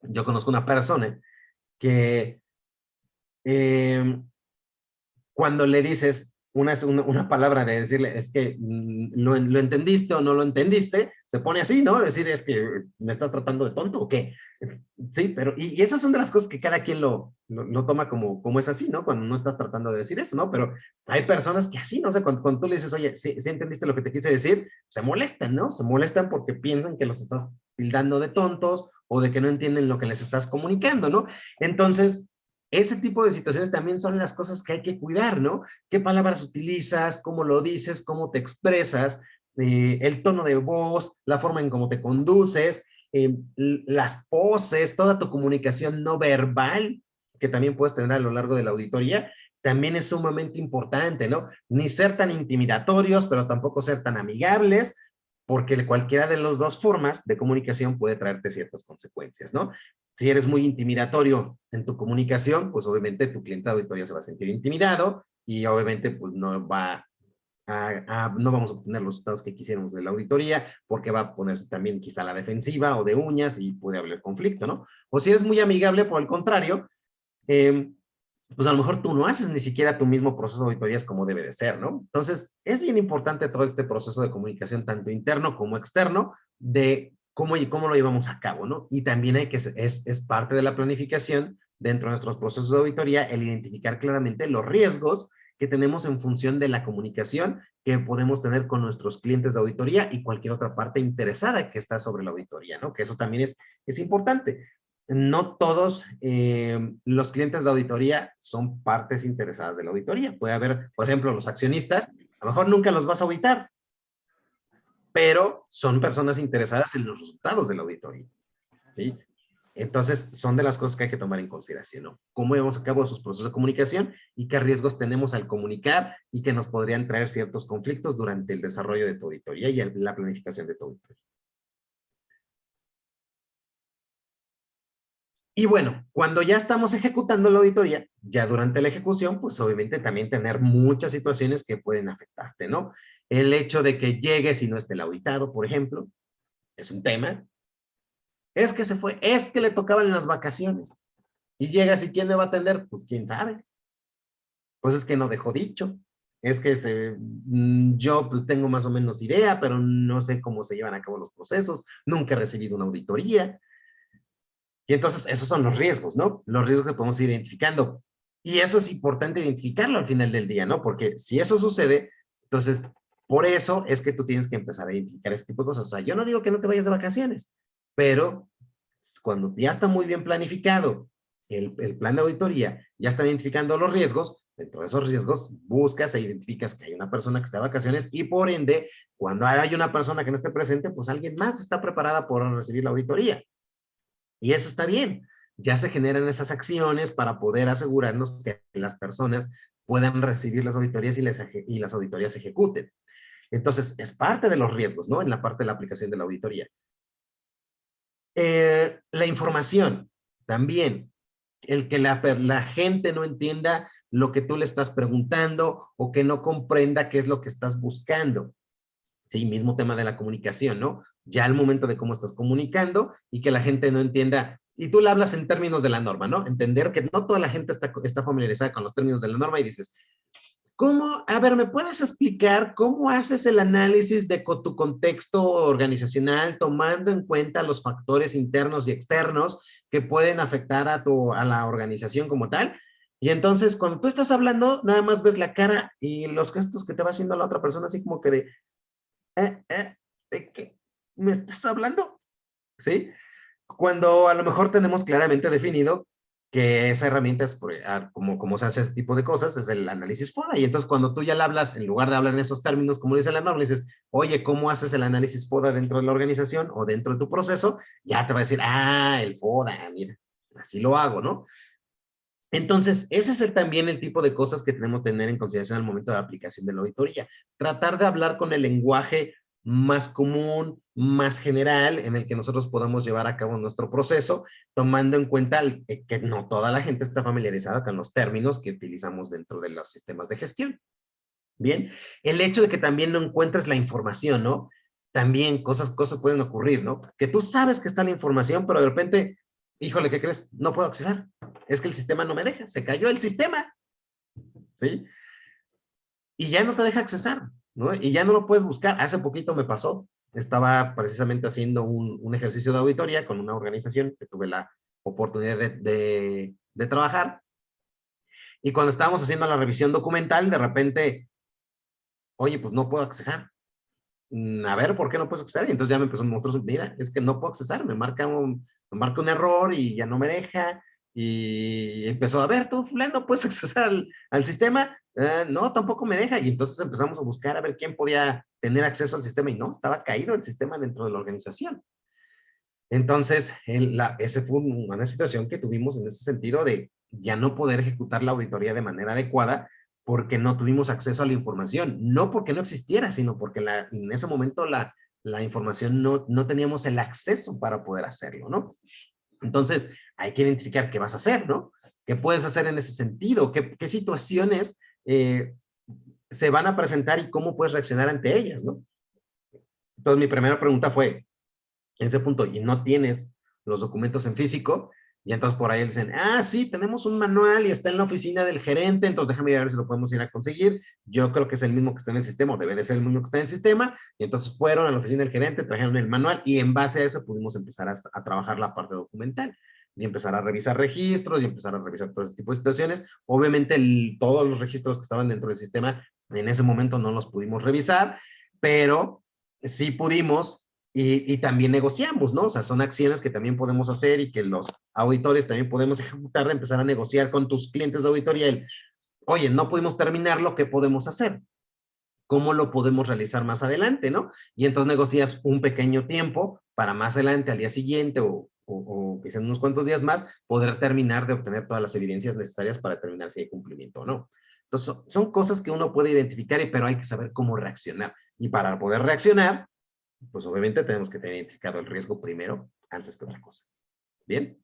yo conozco una persona que cuando le dices una palabra de decirle, es que lo entendiste o no lo entendiste, se pone así, ¿no? Decir, es que me estás tratando de tonto o qué. Sí, pero, y esas son de las cosas que cada quien lo toma como es así, ¿no? Cuando no estás tratando de decir eso, ¿no? Pero hay personas que así, no sé, cuando tú le dices, oye, ¿sí entendiste lo que te quise decir? Se molestan, ¿no? Se molestan porque piensan que los estás tildando de tontos o de que no entienden lo que les estás comunicando, ¿no? Entonces, ese tipo de situaciones también son las cosas que hay que cuidar, ¿no? ¿Qué palabras utilizas? ¿Cómo lo dices? ¿Cómo te expresas? el tono de voz, la forma en cómo te conduces, las poses, toda tu comunicación no verbal que también puedes tener a lo largo de la auditoría, también es sumamente importante, ¿no? Ni ser tan intimidatorios, pero tampoco ser tan amigables, porque cualquiera de las dos formas de comunicación puede traerte ciertas consecuencias, ¿no? Si eres muy intimidatorio en tu comunicación, pues obviamente tu cliente de auditoría se va a sentir intimidado y obviamente pues no va no vamos a obtener los resultados que quisiéramos de la auditoría, porque va a ponerse también quizá a la defensiva o de uñas y puede haber conflicto, ¿no? O si eres muy amigable, por el contrario, eh, pues a lo mejor tú no haces ni siquiera tu mismo proceso de auditorías como debe de ser, ¿no? Entonces, es bien importante todo este proceso de comunicación, tanto interno como externo, de cómo lo llevamos a cabo, ¿no? Y también hay que, es parte de la planificación dentro de nuestros procesos de auditoría, el identificar claramente los riesgos que tenemos en función de la comunicación que podemos tener con nuestros clientes de auditoría y cualquier otra parte interesada que está sobre la auditoría, ¿no? Que eso también es importante. No todos los clientes de auditoría son partes interesadas de la auditoría. Puede haber, por ejemplo, los accionistas, a lo mejor nunca los vas a auditar, pero son personas interesadas en los resultados de la auditoría, ¿sí? Entonces, son de las cosas que hay que tomar en consideración, ¿no? Cómo llevamos a cabo esos procesos de comunicación y qué riesgos tenemos al comunicar y que nos podrían traer ciertos conflictos durante el desarrollo de tu auditoría y la planificación de tu auditoría. Y bueno, cuando ya estamos ejecutando la auditoría, ya durante la ejecución, pues obviamente también tener muchas situaciones que pueden afectarte, ¿no? El hecho de que llegues y no esté el auditado, por ejemplo, es un tema. Es que se fue, es que le tocaban en las vacaciones. Y llegas y ¿quién me va a atender? Pues quién sabe. Pues es que no dejó dicho. Es que yo tengo más o menos idea, pero no sé cómo se llevan a cabo los procesos. Nunca he recibido una auditoría. Y entonces esos son los riesgos, ¿no? Los riesgos que podemos ir identificando. Y eso es importante identificarlo al final del día, ¿no? Porque si eso sucede, entonces por eso es que tú tienes que empezar a identificar este tipo de cosas. O sea, yo no digo que no te vayas de vacaciones, pero cuando ya está muy bien planificado el plan de auditoría, ya está identificando los riesgos, dentro de esos riesgos buscas e identificas que hay una persona que está de vacaciones y por ende, cuando hay una persona que no esté presente, pues alguien más está preparada por recibir la auditoría. Y eso está bien. Ya se generan esas acciones para poder asegurarnos que las personas puedan recibir las auditorías y las auditorías se ejecuten. Entonces, es parte de los riesgos, ¿no? En la parte de la aplicación de la auditoría. La información, también. El que la gente no entienda lo que tú le estás preguntando o que no comprenda qué es lo que estás buscando. Sí, mismo tema de la comunicación, ¿no? Ya al momento de cómo estás comunicando y que la gente no entienda, y tú le hablas en términos de la norma, ¿no? Entender que no toda la gente está familiarizada con los términos de la norma y dices, ¿cómo? A ver, ¿me puedes explicar cómo haces el análisis de tu contexto organizacional tomando en cuenta los factores internos y externos que pueden afectar a la organización como tal? Y entonces, cuando tú estás hablando, nada más ves la cara y los gestos que te va haciendo la otra persona, así como que ¿de qué me estás hablando? ¿Sí? Cuando a lo mejor tenemos claramente definido que esa herramienta es, como se hace ese tipo de cosas, es el análisis FODA. Y entonces cuando tú ya le hablas, en lugar de hablar en esos términos, como dice la norma, dices, oye, ¿cómo haces el análisis FODA dentro de la organización o dentro de tu proceso? Ya te va a decir, el FODA, mira, así lo hago, ¿no? Entonces, ese es también el tipo de cosas que tenemos que tener en consideración al momento de la aplicación de la auditoría. Tratar de hablar con el lenguaje más común, más general, en el que nosotros podamos llevar a cabo nuestro proceso, tomando en cuenta que no toda la gente está familiarizada con los términos que utilizamos dentro de los sistemas de gestión. Bien, el hecho de que también no encuentres la información, ¿no? También cosas pueden ocurrir, ¿no? Que tú sabes que está la información, pero de repente, híjole, ¿qué crees? No puedo accesar. Es que el sistema no me deja, se cayó el sistema, ¿sí? Y ya no te deja accesar, ¿no? Y ya no lo puedes buscar. Hace poquito me pasó, estaba precisamente haciendo un ejercicio de auditoría con una organización que tuve la oportunidad de trabajar, y cuando estábamos haciendo la revisión documental, de repente, oye, pues no puedo accesar. A ver, ¿por qué no puedes accesar? Y entonces ya me empezó a mostrar, mira, es que no puedo accesar, me marca un error y ya no me deja. y empezó a ver, tú, fulano, ¿puedes acceder al sistema? No, tampoco me deja. Y entonces empezamos a buscar a ver quién podía tener acceso al sistema y no, estaba caído el sistema dentro de la organización. Entonces, esa fue una situación que tuvimos en ese sentido de ya no poder ejecutar la auditoría de manera adecuada porque no tuvimos acceso a la información. No porque no existiera, sino porque en ese momento la información no teníamos el acceso para poder hacerlo, ¿no? Entonces, hay que identificar qué vas a hacer, ¿no? ¿Qué puedes hacer en ese sentido? ¿Qué situaciones se van a presentar y cómo puedes reaccionar ante ellas, ¿no? Entonces, mi primera pregunta fue, en ese punto, y no tienes los documentos en físico, y entonces por ahí dicen, sí, tenemos un manual y está en la oficina del gerente, entonces déjame ver si lo podemos ir a conseguir. Yo creo que es el mismo que está en el sistema, o debe de ser el mismo que está en el sistema, y entonces fueron a la oficina del gerente, trajeron el manual, y en base a eso pudimos empezar a trabajar la parte documental, y empezar a revisar registros, y empezar a revisar todo ese tipo de situaciones. Obviamente, todos los registros que estaban dentro del sistema, en ese momento no los pudimos revisar, pero sí pudimos y también negociamos, ¿no? O sea, son acciones que también podemos hacer y que los auditores también podemos ejecutar, de empezar a negociar con tus clientes de auditoría. Oye, no pudimos terminarlo, ¿qué podemos hacer? ¿Cómo lo podemos realizar más adelante, no? Y entonces negocias un pequeño tiempo para más adelante, al día siguiente o quizás unos cuantos días más, poder terminar de obtener todas las evidencias necesarias para determinar si hay cumplimiento o no. Entonces, son cosas que uno puede identificar, pero hay que saber cómo reaccionar. Y para poder reaccionar, pues obviamente tenemos que tener identificado el riesgo primero, antes que otra cosa. ¿Bien?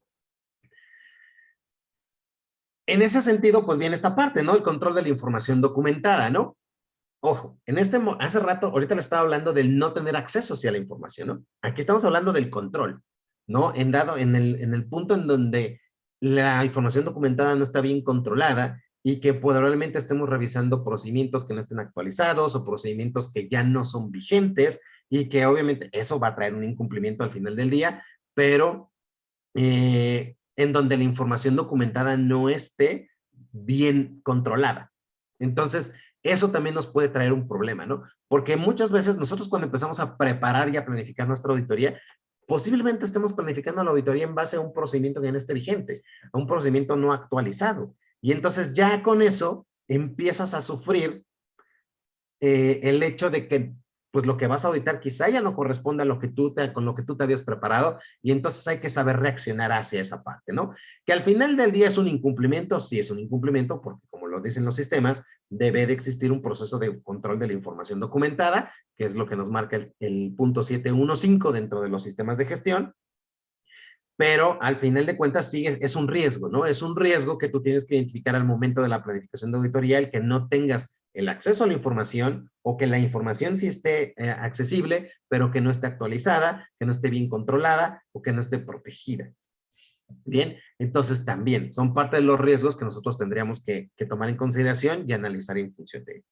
En ese sentido, pues viene esta parte, ¿no? El control de la información documentada, ¿no? Ojo, hace rato, ahorita le estaba hablando del no tener acceso hacia la información, ¿no? Aquí estamos hablando del control, ¿no? En el punto en donde la información documentada no está bien controlada y que probablemente estemos revisando procedimientos que no estén actualizados o procedimientos que ya no son vigentes y que obviamente eso va a traer un incumplimiento al final del día, pero en donde la información documentada no esté bien controlada. Entonces, eso también nos puede traer un problema, ¿no? Porque muchas veces nosotros cuando empezamos a preparar y a planificar nuestra auditoría, posiblemente estemos planificando la auditoría en base a un procedimiento que no esté vigente, a un procedimiento no actualizado. Y entonces ya con eso empiezas a sufrir el hecho de que pues lo que vas a auditar quizá ya no corresponde a lo que con lo que tú te habías preparado y entonces hay que saber reaccionar hacia esa parte, ¿no? Que al final del día es un incumplimiento, sí es un incumplimiento porque como lo dicen los sistemas, debe de existir un proceso de control de la información documentada, que es lo que nos marca el punto 715 dentro de los sistemas de gestión, pero al final de cuentas sí es un riesgo, ¿no? Es un riesgo que tú tienes que identificar al momento de la planificación de auditoría, el que no tengas el acceso a la información o que la información sí esté accesible, pero que no esté actualizada, que no esté bien controlada o que no esté protegida. Bien, entonces también son parte de los riesgos que nosotros tendríamos que tomar en consideración y analizar en función de ello.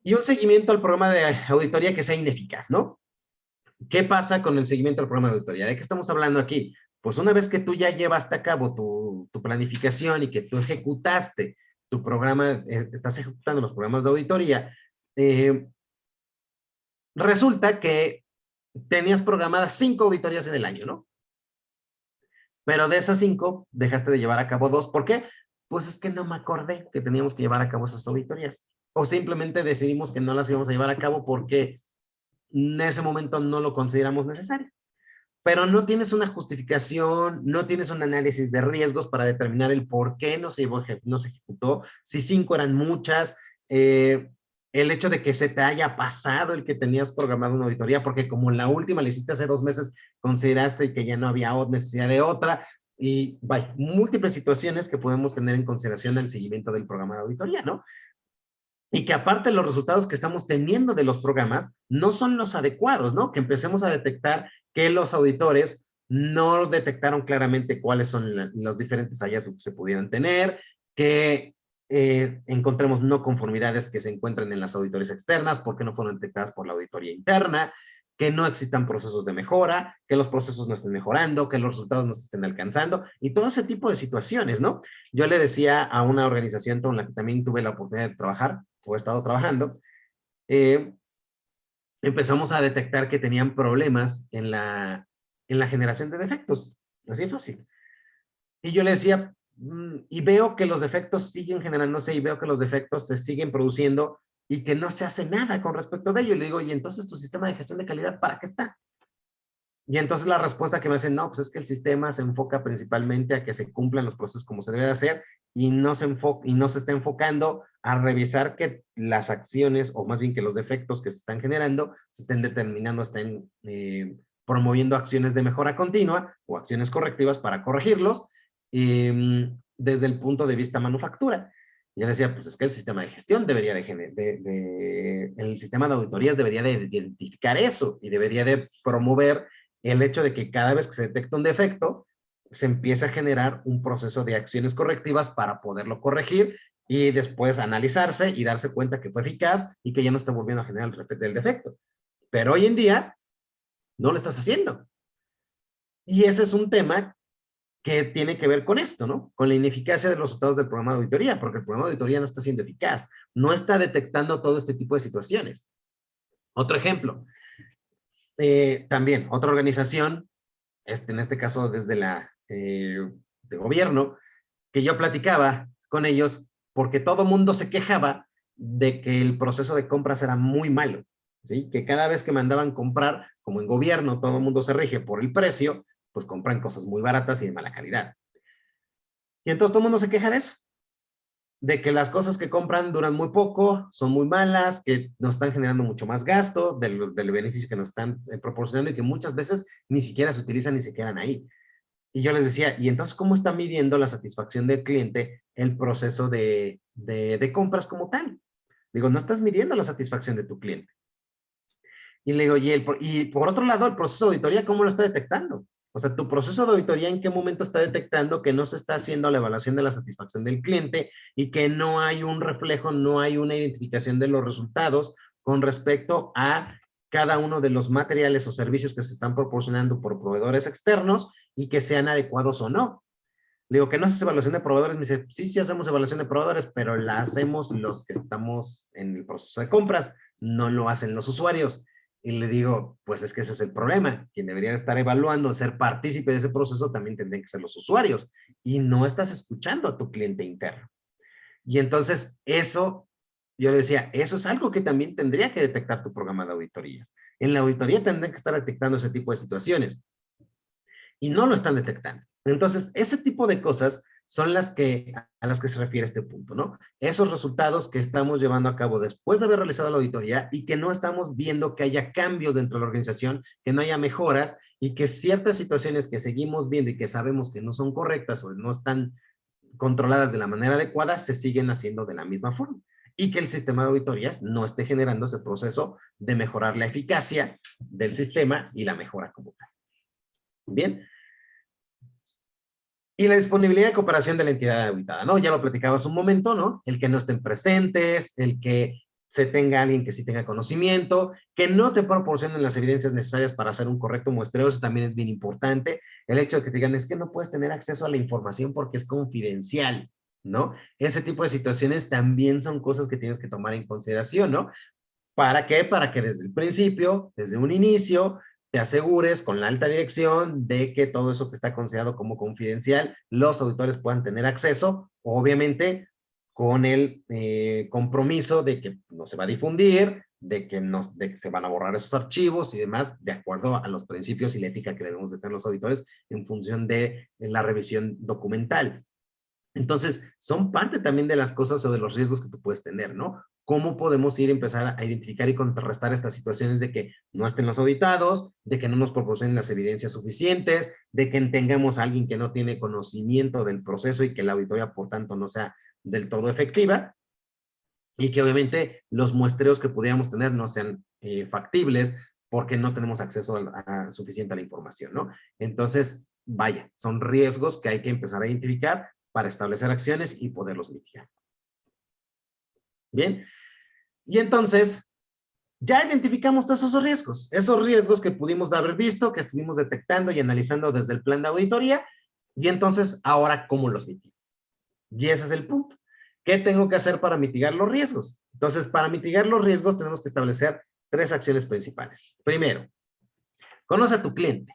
Y un seguimiento al programa de auditoría que sea ineficaz, ¿no? ¿Qué pasa con el seguimiento del programa de auditoría? ¿De qué estamos hablando aquí? Pues una vez que tú ya llevaste a cabo tu planificación y que tú ejecutaste tu programa, estás ejecutando los programas de auditoría, resulta que tenías programadas 5 auditorías en el año, ¿no? Pero de esas 5, dejaste de llevar a cabo 2. ¿Por qué? Pues es que no me acordé que teníamos que llevar a cabo esas auditorías. O simplemente decidimos que no las íbamos a llevar a cabo porque en ese momento no lo consideramos necesario. Pero no tienes una justificación, no tienes un análisis de riesgos para determinar el por qué no se ejecutó, si 5 eran muchas, el hecho de que se te haya pasado el que tenías programado una auditoría, porque como la última la hiciste hace 2 meses, consideraste que ya no había necesidad de otra, y vaya, múltiples situaciones que podemos tener en consideración al seguimiento del programa de auditoría, ¿no? Y que aparte los resultados que estamos teniendo de los programas no son los adecuados, ¿no? Que empecemos a detectar que los auditores no detectaron claramente cuáles son los diferentes hallazgos que se pudieran tener, que encontremos no conformidades que se encuentran en las auditorías externas porque no fueron detectadas por la auditoría interna, que no existan procesos de mejora, que los procesos no estén mejorando, que los resultados no se estén alcanzando y todo ese tipo de situaciones, ¿no? Yo le decía a una organización con la que también tuve la oportunidad de trabajar, o he estado trabajando, empezamos a detectar que tenían problemas en la generación de defectos. Así de fácil. Y yo le decía, y veo que los defectos siguen generándose y veo que los defectos se siguen produciendo y que no se hace nada con respecto de ello. Y le digo, y entonces tu sistema de gestión de calidad, ¿para qué está? Y entonces la respuesta que me hacen, no, pues es que el sistema se enfoca principalmente a que se cumplan los procesos como se debe de hacer y no se está enfocando a revisar que las acciones, o más bien que los defectos que se están generando, se estén determinando, estén promoviendo acciones de mejora continua o acciones correctivas para corregirlos desde el punto de vista manufactura. Yo decía, pues es que el sistema de gestión debería el sistema de auditorías debería de identificar eso y debería de promover el hecho de que cada vez que se detecta un defecto, se empieza a generar un proceso de acciones correctivas para poderlo corregir y después analizarse y darse cuenta que fue eficaz y que ya no está volviendo a generar el defecto. Pero hoy en día no lo estás haciendo. Y ese es un tema que tiene que ver con esto, ¿no? Con la ineficacia de los resultados del programa de auditoría, porque el programa de auditoría no está siendo eficaz, no está detectando todo este tipo de situaciones. Otro ejemplo, también otra organización, en este caso desde de gobierno, que yo platicaba con ellos porque todo mundo se quejaba de que el proceso de compras era muy malo, ¿sí? Que cada vez que mandaban comprar, como en gobierno todo el mundo se rige por el precio, pues compran cosas muy baratas y de mala calidad. Y entonces todo el mundo se queja de eso, de que las cosas que compran duran muy poco, son muy malas, que nos están generando mucho más gasto del beneficio que nos están proporcionando y que muchas veces ni siquiera se utilizan ni se quedan ahí. Y yo les decía, ¿y entonces cómo está midiendo la satisfacción del cliente el proceso de compras como tal? Digo, no estás midiendo la satisfacción de tu cliente. Y le digo, y por otro lado, el proceso de auditoría, ¿cómo lo está detectando? O sea, tu proceso de auditoría, ¿en qué momento está detectando que no se está haciendo la evaluación de la satisfacción del cliente y que no hay un reflejo, no hay una identificación de los resultados con respecto a cada uno de los materiales o servicios que se están proporcionando por proveedores externos y que sean adecuados o no? Le digo, que no haces evaluación de proveedores. Me dice, sí, sí hacemos evaluación de proveedores, pero la hacemos los que estamos en el proceso de compras, no lo hacen los usuarios. Y le digo, pues es que ese es el problema. Quien debería estar evaluando, ser partícipe de ese proceso, también tendrían que ser los usuarios. Y no estás escuchando a tu cliente interno. Y entonces eso, yo le decía, eso es algo que también tendría que detectar tu programa de auditorías. En la auditoría tendrían que estar detectando ese tipo de situaciones y no lo están detectando. Entonces, ese tipo de cosas son a las que se refiere este punto, ¿no? Esos resultados que estamos llevando a cabo después de haber realizado la auditoría y que no estamos viendo que haya cambios dentro de la organización, que no haya mejoras y que ciertas situaciones que seguimos viendo y que sabemos que no son correctas o no están controladas de la manera adecuada, se siguen haciendo de la misma forma. Y que el sistema de auditorías no esté generando ese proceso de mejorar la eficacia del sistema y la mejora como tal. Bien. Y la disponibilidad de cooperación de la entidad auditada, ¿no? Ya lo platicaba hace un momento, ¿no? El que no estén presentes, el que se tenga alguien que sí tenga conocimiento, que no te proporcionen las evidencias necesarias para hacer un correcto muestreo, eso también es bien importante. El hecho de que te digan, es que no puedes tener acceso a la información porque es confidencial, ¿no? Ese tipo de situaciones también son cosas que tienes que tomar en consideración, ¿no? ¿Para qué? Para que desde el principio, desde un inicio, te asegures con la alta dirección de que todo eso que está considerado como confidencial, los auditores puedan tener acceso, obviamente con el compromiso de que no se va a difundir, de que se van a borrar esos archivos y demás, de acuerdo a los principios y la ética que debemos de tener los auditores en función de la revisión documental. Entonces, son parte también de las cosas o de los riesgos que tú puedes tener, ¿no? ¿Cómo podemos empezar a identificar y contrarrestar estas situaciones de que no estén los auditados, de que no nos proporcionen las evidencias suficientes, de que tengamos a alguien que no tiene conocimiento del proceso y que la auditoría, por tanto, no sea del todo efectiva? Y que obviamente los muestreos que pudiéramos tener no sean factibles porque no tenemos acceso suficiente a la información, ¿no? Entonces, vaya, son riesgos que hay que empezar a identificar para establecer acciones y poderlos mitigar. Bien, y entonces ya identificamos todos esos riesgos que pudimos haber visto, que estuvimos detectando y analizando desde el plan de auditoría, y entonces ahora, ¿cómo los mitigo? Y ese es el punto. ¿Qué tengo que hacer para mitigar los riesgos? Entonces, para mitigar los riesgos tenemos que establecer 3 acciones principales. Primero, conoce a tu cliente.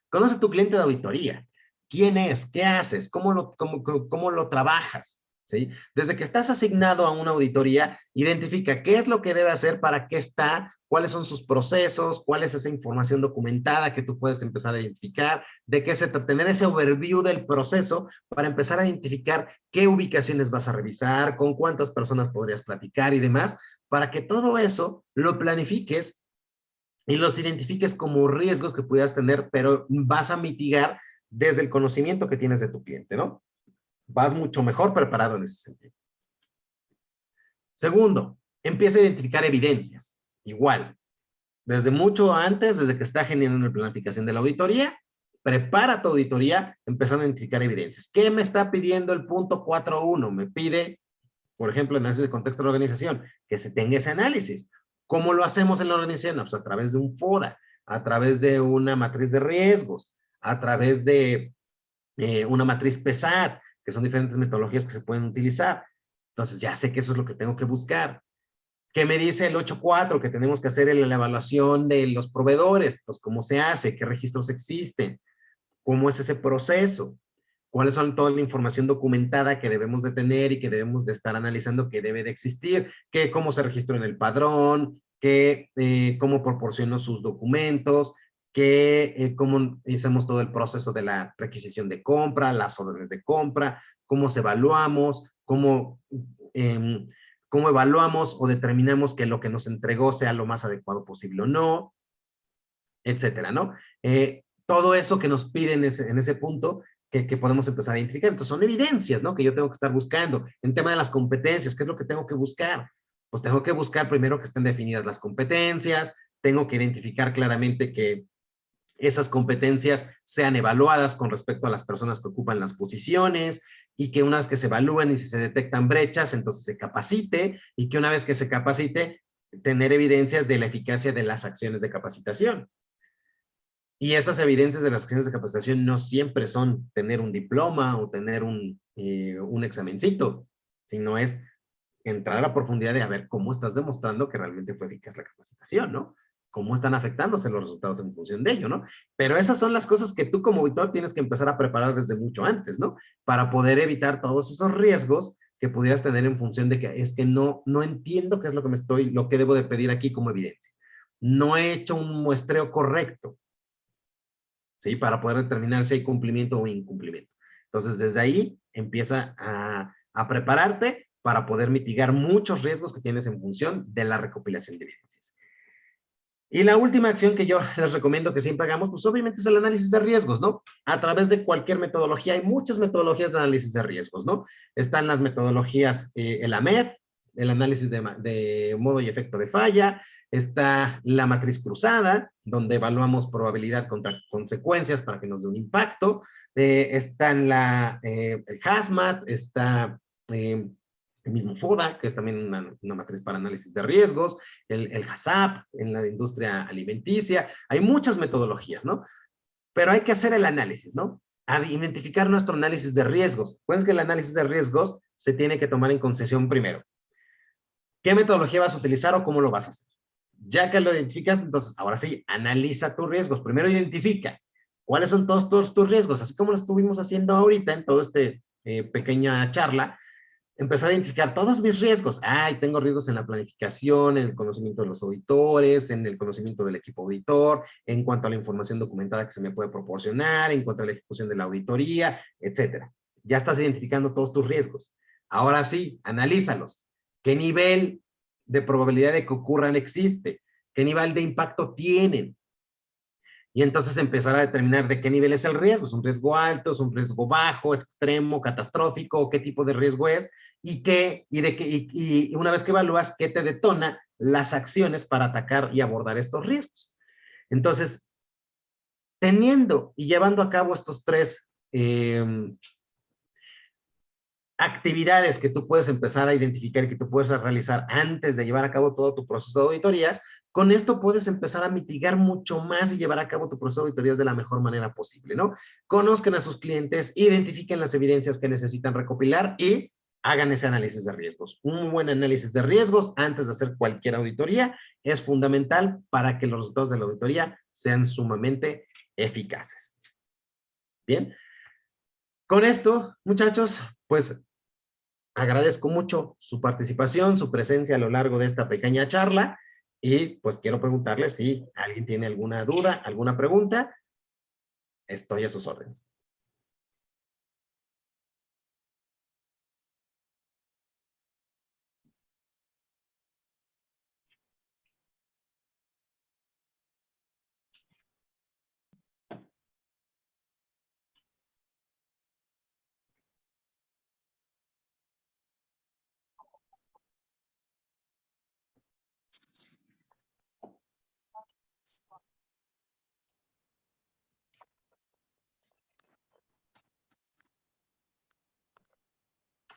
Conoce a tu cliente de auditoría. ¿Quién es? ¿Qué haces? ¿Cómo lo trabajas? ¿Sí? Desde que estás asignado a una auditoría, identifica qué es lo que debe hacer, para qué está, cuáles son sus procesos, cuál es esa información documentada que tú puedes empezar a identificar, de qué se trata, tener ese overview del proceso para empezar a identificar qué ubicaciones vas a revisar, con cuántas personas podrías platicar y demás, para que todo eso lo planifiques y los identifiques como riesgos que pudieras tener, pero vas a mitigar desde el conocimiento que tienes de tu cliente, ¿no? Vas mucho mejor preparado en ese sentido. Segundo, empieza a identificar evidencias. Igual, desde mucho antes, desde que está generando la planificación de la auditoría, prepara tu auditoría empezando a identificar evidencias. ¿Qué me está pidiendo el punto 4.1? Me pide, por ejemplo, análisis de contexto de la organización, que se tenga ese análisis. ¿Cómo lo hacemos en la organización? Pues a través de un fora, a través de una matriz de riesgos, a través de una matriz PESAT, que son diferentes metodologías que se pueden utilizar. Entonces ya sé que eso es lo que tengo que buscar. ¿Qué me dice el 8.4? Que tenemos que hacer la evaluación de los proveedores, pues cómo se hace, qué registros existen, cómo es ese proceso, cuáles son toda la información documentada que debemos de tener y que debemos de estar analizando que debe de existir, que cómo se registró en el padrón, que cómo proporcionó sus documentos, que cómo hicimos todo el proceso de la requisición de compra, las órdenes de compra, cómo se evaluamos, eh, cómo evaluamos o determinamos que lo que nos entregó sea lo más adecuado posible o no, etcétera, ¿no? Todo eso que nos piden en ese punto que podemos empezar a identificar. Entonces, son evidencias, ¿no? Que yo tengo que estar buscando. En tema de las competencias, ¿qué es lo que tengo que buscar? Pues tengo que buscar primero que estén definidas las competencias, tengo que identificar claramente que esas competencias sean evaluadas con respecto a las personas que ocupan las posiciones y que una vez que se evalúen y si se detectan brechas, entonces se capacite y que una vez que se capacite, tener evidencias de la eficacia de las acciones de capacitación. Y esas evidencias de las acciones de capacitación no siempre son tener un diploma o tener un examencito, sino es entrar a la profundidad de a ver cómo estás demostrando que realmente fue eficaz la capacitación, ¿no? Cómo están afectándose los resultados en función de ello, ¿no? Pero esas son las cosas que tú como auditor tienes que empezar a preparar desde mucho antes, ¿no? Para poder evitar todos esos riesgos que pudieras tener en función de que es que no entiendo qué es lo que debo de pedir aquí como evidencia. No he hecho un muestreo correcto, ¿sí? Para poder determinar si hay cumplimiento o incumplimiento. Entonces, desde ahí empieza a prepararte para poder mitigar muchos riesgos que tienes en función de la recopilación de evidencias. Y la última acción que yo les recomiendo que siempre hagamos, pues obviamente es el análisis de riesgos, ¿no? A través de cualquier metodología, hay muchas metodologías de análisis de riesgos, ¿no? Están las metodologías, el AMEF, el análisis de modo y efecto de falla, está la matriz cruzada, donde evaluamos probabilidad contra consecuencias para que nos dé un impacto, está en el HAZMAT, está el mismo FODA, que es también una matriz para análisis de riesgos, el HACCP en la industria alimenticia. Hay muchas metodologías, ¿no? Pero hay que hacer el análisis, ¿no? A identificar nuestro análisis de riesgos. Pues que el análisis de riesgos se tiene que tomar en concesión primero. ¿Qué metodología vas a utilizar o cómo lo vas a hacer? Ya que lo identificas, entonces, ahora sí, analiza tus riesgos. Primero identifica cuáles son todos tus riesgos, así como lo estuvimos haciendo ahorita en toda esta pequeña charla. Empezar a identificar todos mis riesgos. Tengo riesgos en la planificación, en el conocimiento de los auditores, en el conocimiento del equipo auditor, en cuanto a la información documentada que se me puede proporcionar, en cuanto a la ejecución de la auditoría, etcétera. Ya estás identificando todos tus riesgos. Ahora sí, analízalos. ¿Qué nivel de probabilidad de que ocurran existe? ¿Qué nivel de impacto tienen? Y entonces empezar a determinar de qué nivel es el riesgo. ¿Es un riesgo alto? ¿Es un riesgo bajo? ¿Es extremo? ¿Catastrófico? ¿Qué tipo de riesgo es? Y una vez que evalúas, ¿qué te detona las acciones para atacar y abordar estos riesgos? Entonces, teniendo y llevando a cabo estos tres actividades que tú puedes empezar a identificar y que tú puedes realizar antes de llevar a cabo todo tu proceso de auditorías, con esto puedes empezar a mitigar mucho más y llevar a cabo tu proceso de auditorías de la mejor manera posible, ¿no? Conozcan a sus clientes, identifiquen las evidencias que necesitan recopilar y hagan ese análisis de riesgos. Un buen análisis de riesgos antes de hacer cualquier auditoría es fundamental para que los resultados de la auditoría sean sumamente eficaces. Bien. Con esto, muchachos, pues agradezco mucho su participación, su presencia a lo largo de esta pequeña charla y pues quiero preguntarles si alguien tiene alguna duda, alguna pregunta. Estoy a sus órdenes.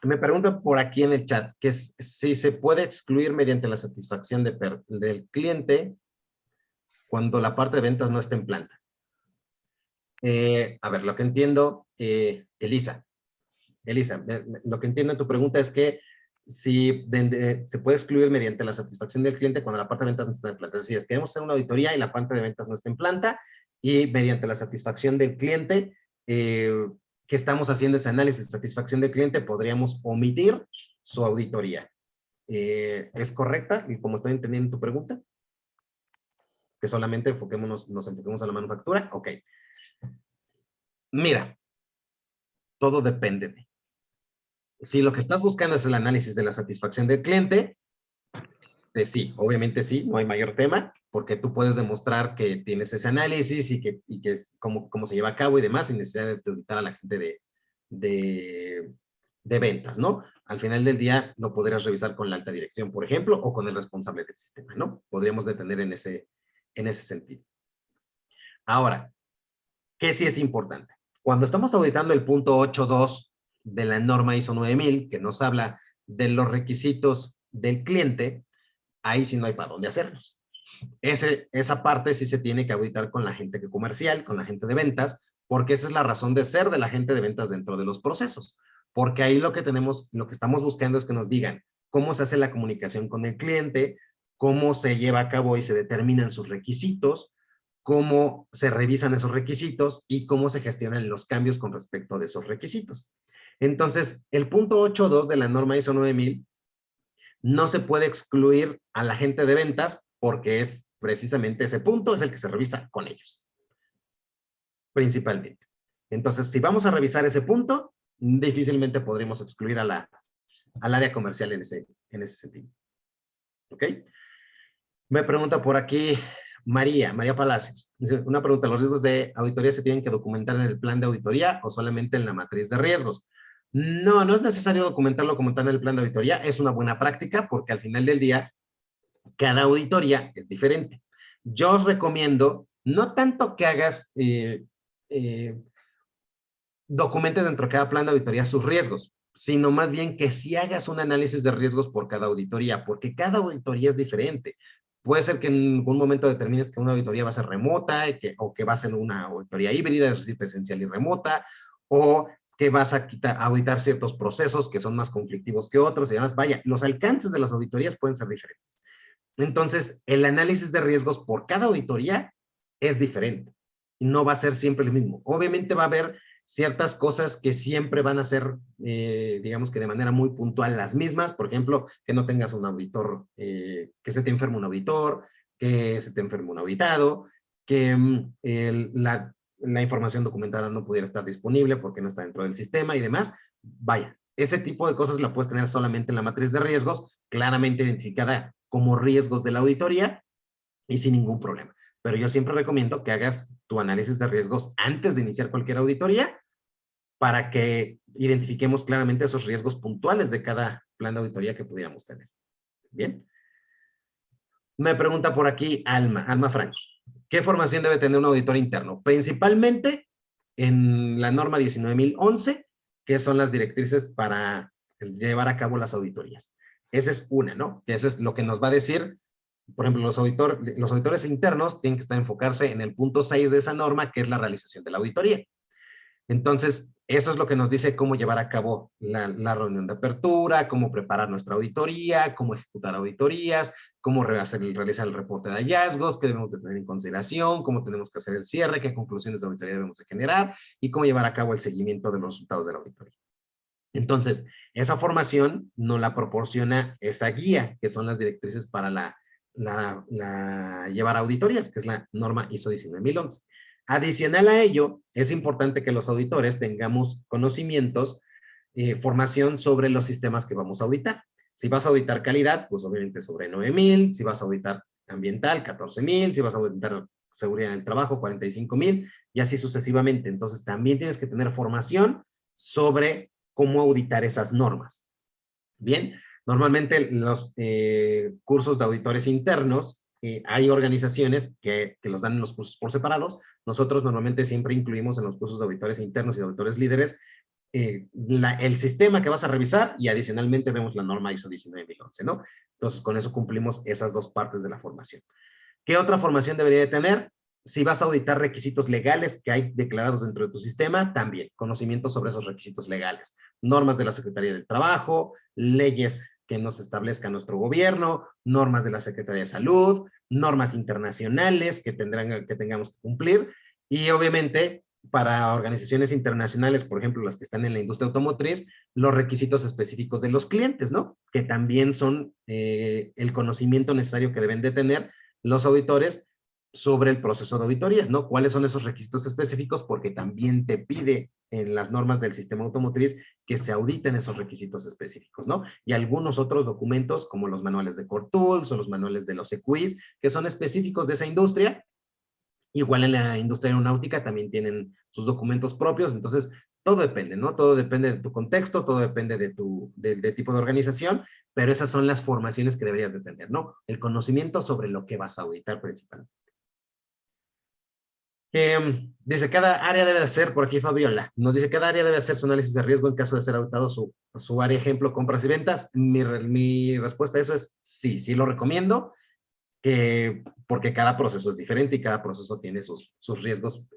Me pregunta por aquí en el chat que si se puede excluir mediante la satisfacción del cliente cuando la parte de ventas no está en planta. A ver, lo que entiendo, Elisa, lo que entiendo en tu pregunta es que si se puede excluir mediante la satisfacción del cliente cuando la parte de ventas no está en planta. Es decir, queremos hacer una auditoría y la parte de ventas no está en planta y mediante la satisfacción del cliente, que estamos haciendo ese análisis de satisfacción del cliente, podríamos omitir su auditoría. ¿Es correcta? Y como estoy entendiendo tu pregunta, que solamente nos enfoquemos a la manufactura. Ok. Mira, todo depende. Si lo que estás buscando es el análisis de la satisfacción del cliente, sí, obviamente sí, no hay mayor tema, porque tú puedes demostrar que tienes ese análisis y que es cómo se lleva a cabo y demás, sin necesidad de auditar a la gente de ventas, ¿no? Al final del día lo podrías revisar con la alta dirección, por ejemplo, o con el responsable del sistema, ¿no? Podríamos detener en ese sentido. Ahora, ¿qué sí es importante? Cuando estamos auditando el punto 8.2 de la norma ISO 9000, que nos habla de los requisitos del cliente, ahí sí no hay para dónde hacerlos. Esa parte sí se tiene que auditar con la gente comercial, con la gente de ventas, porque esa es la razón de ser de la gente de ventas dentro de los procesos. Porque ahí lo que estamos buscando es que nos digan cómo se hace la comunicación con el cliente, cómo se lleva a cabo y se determinan sus requisitos, cómo se revisan esos requisitos y cómo se gestionan los cambios con respecto de esos requisitos. Entonces, el punto 8.2 de la norma ISO 9000 no se puede excluir a la gente de ventas porque es precisamente ese punto, es el que se revisa con ellos, principalmente. Entonces, si vamos a revisar ese punto, difícilmente podremos excluir al área comercial en ese sentido. ¿Ok? Me pregunta por aquí María Palacios. Dice, una pregunta, ¿los riesgos de auditoría se tienen que documentar en el plan de auditoría o solamente en la matriz de riesgos? No, no es necesario documentarlo como tal en el plan de auditoría, es una buena práctica porque al final del día cada auditoría es diferente. Yo os recomiendo, no tanto que hagas, documentes dentro de cada plan de auditoría sus riesgos, sino más bien que sí hagas un análisis de riesgos por cada auditoría, porque cada auditoría es diferente. Puede ser que en algún momento determines que una auditoría va a ser remota o que va a ser una auditoría híbrida, es decir, presencial y remota, o que vas a auditar ciertos procesos que son más conflictivos que otros y además, vaya, los alcances de las auditorías pueden ser diferentes. Entonces, el análisis de riesgos por cada auditoría es diferente. No va a ser siempre el mismo. Obviamente va a haber ciertas cosas que siempre van a ser, digamos que de manera muy puntual las mismas. Por ejemplo, que no tengas un auditor, que se te enferme un auditor, que se te enferme un auditado, que la información documentada no pudiera estar disponible porque no está dentro del sistema y demás. Vaya, ese tipo de cosas la puedes tener solamente en la matriz de riesgos, claramente identificada como riesgos de la auditoría y sin ningún problema. Pero yo siempre recomiendo que hagas tu análisis de riesgos antes de iniciar cualquier auditoría para que identifiquemos claramente esos riesgos puntuales de cada plan de auditoría que pudiéramos tener. Bien. Me pregunta por aquí Alma Franco. ¿Qué formación debe tener un auditor interno? Principalmente en la norma 19.011, que son las directrices para llevar a cabo las auditorías. Esa es una, ¿no? Que eso es lo que nos va a decir. Por ejemplo, los auditores internos tienen que enfocarse en el punto 6 de esa norma, que es la realización de la auditoría. Entonces, Eso es lo que nos dice cómo llevar a cabo la reunión de apertura, cómo preparar nuestra auditoría, cómo ejecutar auditorías, cómo realizar el reporte de hallazgos, qué debemos de tener en consideración, cómo tenemos que hacer el cierre, qué conclusiones de auditoría debemos de generar y cómo llevar a cabo el seguimiento de los resultados de la auditoría. Entonces, esa formación nos la proporciona esa guía, que son las directrices para llevar auditorías, que es la norma ISO 19011. Adicional a ello, es importante que los auditores tengamos conocimientos, formación sobre los sistemas que vamos a auditar. Si vas a auditar calidad, pues obviamente sobre 9000, si vas a auditar ambiental, 14000, si vas a auditar seguridad del trabajo, 45000, y así sucesivamente. Entonces, también tienes que tener formación sobre cómo auditar esas normas. Bien, normalmente los cursos de auditores internos, hay organizaciones que los dan en los cursos por separados. Nosotros normalmente siempre incluimos en los cursos de auditores internos y de auditores líderes el sistema que vas a revisar y adicionalmente vemos la norma ISO 19011, ¿no? Entonces, con eso cumplimos esas dos partes de la formación. ¿Qué otra formación debería de tener? Si vas a auditar requisitos legales que hay declarados dentro de tu sistema, también conocimiento sobre esos requisitos legales. Normas de la Secretaría del Trabajo, leyes que nos establezca nuestro gobierno, normas de la Secretaría de Salud, normas internacionales que tengamos que cumplir y obviamente para organizaciones internacionales, por ejemplo, las que están en la industria automotriz, los requisitos específicos de los clientes, ¿no? Que también son el conocimiento necesario que deben de tener los auditores sobre el proceso de auditorías, ¿no? ¿Cuáles son esos requisitos específicos? Porque también te pide en las normas del sistema automotriz que se auditen esos requisitos específicos, ¿no? Y algunos otros documentos como los manuales de Core Tools o los manuales de los EQIs, que son específicos de esa industria. Igual en la industria aeronáutica también tienen sus documentos propios, entonces todo depende, ¿no? Todo depende de tu contexto, todo depende de tipo de organización, pero esas son las formaciones que deberías de tener, ¿no? El conocimiento sobre lo que vas a auditar principalmente. Dice, cada área debe hacer, por aquí Fabiola, nos dice, cada área debe hacer su análisis de riesgo en caso de ser auditado su área, ejemplo, compras y ventas. Mi respuesta a eso es sí, sí lo recomiendo, porque cada proceso es diferente y cada proceso tiene sus riesgos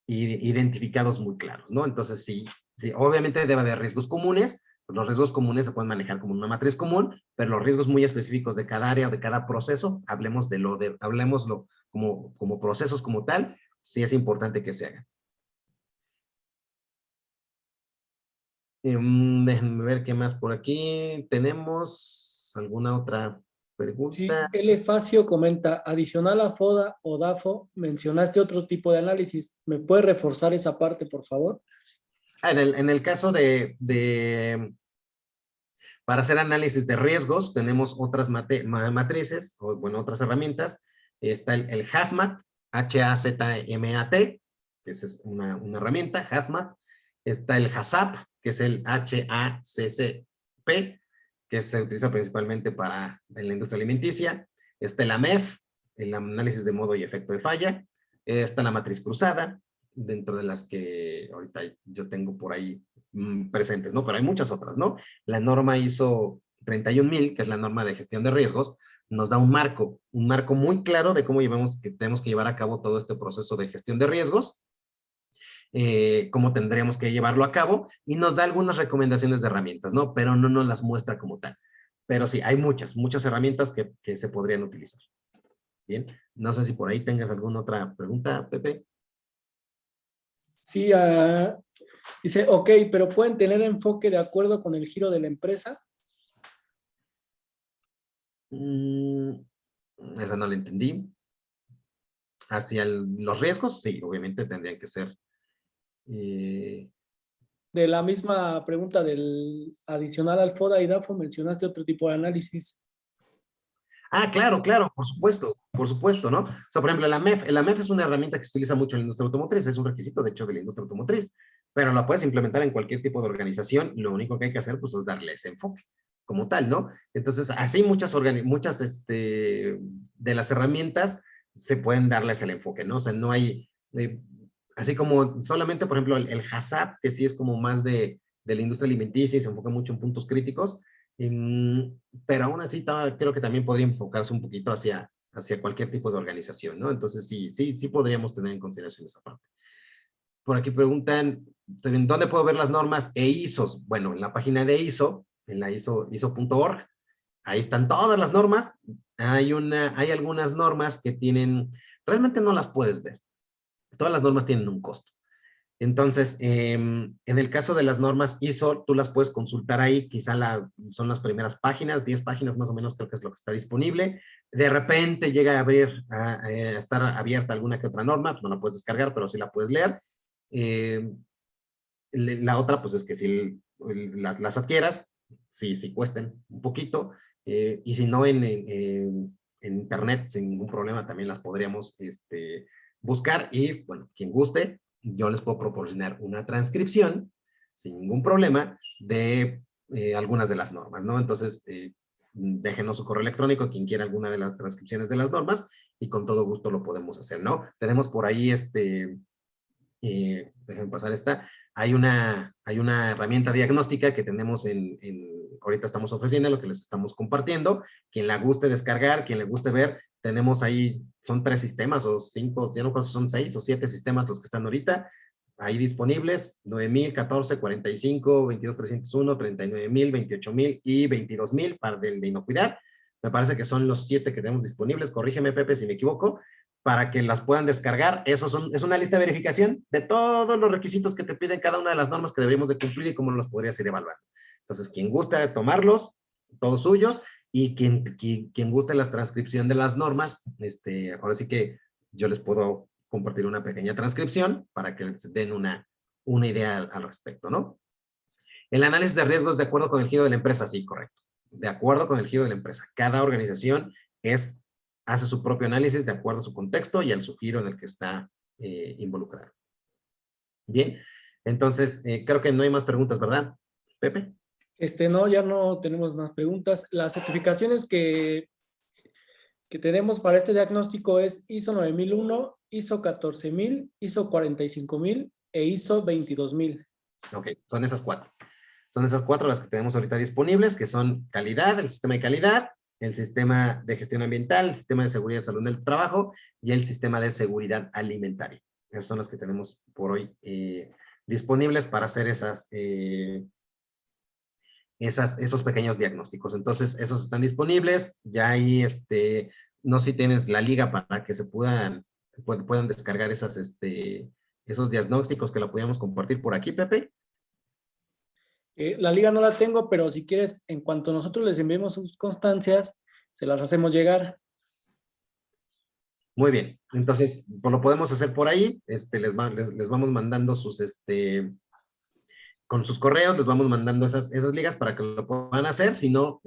identificados muy claros, ¿no? Entonces, sí, sí, obviamente debe haber riesgos comunes, los riesgos comunes se pueden manejar como una matriz común, pero los riesgos muy específicos de cada área o de cada proceso, hablemoslo como procesos como tal, sí es importante que se hagan. Déjenme ver qué más por aquí. ¿Tenemos alguna otra Sí, pregunta? L. Facio comenta, adicional a FODA o DAFO, mencionaste otro tipo de análisis. ¿Me puede reforzar esa parte, por favor? En el caso para hacer análisis de riesgos, tenemos otras matrices, o bueno, otras herramientas. Está el HAZMAT, H-A-Z-M-A-T, que es una herramienta, HAZMAT. Está el HACCP, que es el H-A-C-C-P, que se utiliza principalmente para la industria alimenticia. Está el AMEF, el análisis de modo y efecto de falla. Está la matriz cruzada, dentro de las que ahorita yo tengo por ahí presentes, ¿no? Pero hay muchas otras, ¿no? La norma ISO 31000, que es la norma de gestión de riesgos, nos da un marco muy claro de cómo tenemos que llevar a cabo todo este proceso de gestión de riesgos, cómo tendríamos que llevarlo a cabo, y nos da algunas recomendaciones de herramientas, ¿no? Pero no nos las muestra como tal. Pero sí, hay muchas herramientas que se podrían utilizar. Bien, no sé si por ahí tengas alguna otra pregunta, Pepe. Sí, dice, ok, pero ¿pueden tener enfoque de acuerdo con el giro de la empresa? Esa no la entendí. Hacia los riesgos, sí, obviamente tendrían que ser. De la misma pregunta del adicional al FODA y DAFO, mencionaste otro tipo de análisis. Claro, por supuesto, ¿no? O sea, por ejemplo, el AMEF es una herramienta que se utiliza mucho en la industria automotriz, es un requisito, de hecho, de la industria automotriz, pero la puedes implementar en cualquier tipo de organización, lo único que hay que hacer, pues, es darle ese enfoque como tal, ¿no? Entonces, así muchas de las herramientas se pueden darles el enfoque, ¿no? O sea, no hay, así como solamente, por ejemplo, el HACCP, que sí es como más de la industria alimenticia y se enfoca mucho en puntos críticos, pero aún así creo que también podría enfocarse un poquito hacia cualquier tipo de organización, ¿no? Entonces sí podríamos tener en consideración esa parte. Por aquí preguntan, ¿Dónde puedo ver las normas e ISOs? Bueno, en la página de ISO, en la ISO.org, ahí están todas las normas. Hay algunas normas que realmente no las puedes ver. Todas las normas tienen un costo. Entonces, en el caso de las normas ISO, tú las puedes consultar ahí, quizá son las primeras páginas, 10 páginas más o menos creo que es lo que está disponible. De repente llega a estar abierta alguna que otra norma, no la puedes descargar, pero sí la puedes leer. La otra, pues es que si las adquieras, sí cuesten un poquito, y si no en internet, sin ningún problema, también las podríamos buscar, y bueno, quien guste, yo les puedo proporcionar una transcripción, sin ningún problema, de algunas de las normas, ¿no? Entonces, déjenos su correo electrónico, quien quiera alguna de las transcripciones de las normas, y con todo gusto lo podemos hacer, ¿no? Tenemos por ahí déjenme pasar esta. Hay una herramienta diagnóstica que tenemos ahorita estamos ofreciendo, lo que les estamos compartiendo. Quien la guste descargar, quien le guste ver, tenemos ahí, son 3 sistemas o 5, ya no creo si son 6 o 7 sistemas los que están ahorita ahí disponibles: 9000, 14, 45, 22301, 39000, 28000 y 22000 para el de inocuidad. Me parece que son los 7 que tenemos disponibles. Corrígeme, Pepe, si me equivoco, para que las puedan descargar. Es una lista de verificación de todos los requisitos que te piden cada una de las normas que deberíamos de cumplir y cómo los podrías ir evaluando. Entonces, quien gusta tomarlos, todos suyos, y quien guste la transcripción de las normas, ahora sí que yo les puedo compartir una pequeña transcripción para que les den una idea al respecto, ¿no? El análisis de riesgos de acuerdo con el giro de la empresa, sí, correcto. De acuerdo con el giro de la empresa. Cada organización hace su propio análisis de acuerdo a su contexto y al su giro en el que está involucrado. Bien, entonces creo que no hay más preguntas, ¿verdad, Pepe? No, ya no tenemos más preguntas. Las certificaciones que tenemos para este diagnóstico es ISO 9001, ISO 14000, ISO 45000 e ISO 22000. Ok, son esas 4. Son esas 4 las que tenemos ahorita disponibles, que son calidad, el sistema de calidad, el sistema de gestión ambiental, el sistema de seguridad y salud del trabajo y el sistema de seguridad alimentaria. Esas son las que tenemos por hoy disponibles para hacer esos pequeños diagnósticos. Entonces, esos están disponibles. Ya ahí, no sé si tienes la liga para que se puedan descargar esos diagnósticos, que la pudiéramos compartir por aquí, Pepe. La liga no la tengo, pero si quieres, en cuanto nosotros les enviemos sus constancias, se las hacemos llegar. Muy bien, entonces pues lo podemos hacer por ahí. Les vamos mandando con sus correos, les vamos mandando esas ligas para que lo puedan hacer. Si no,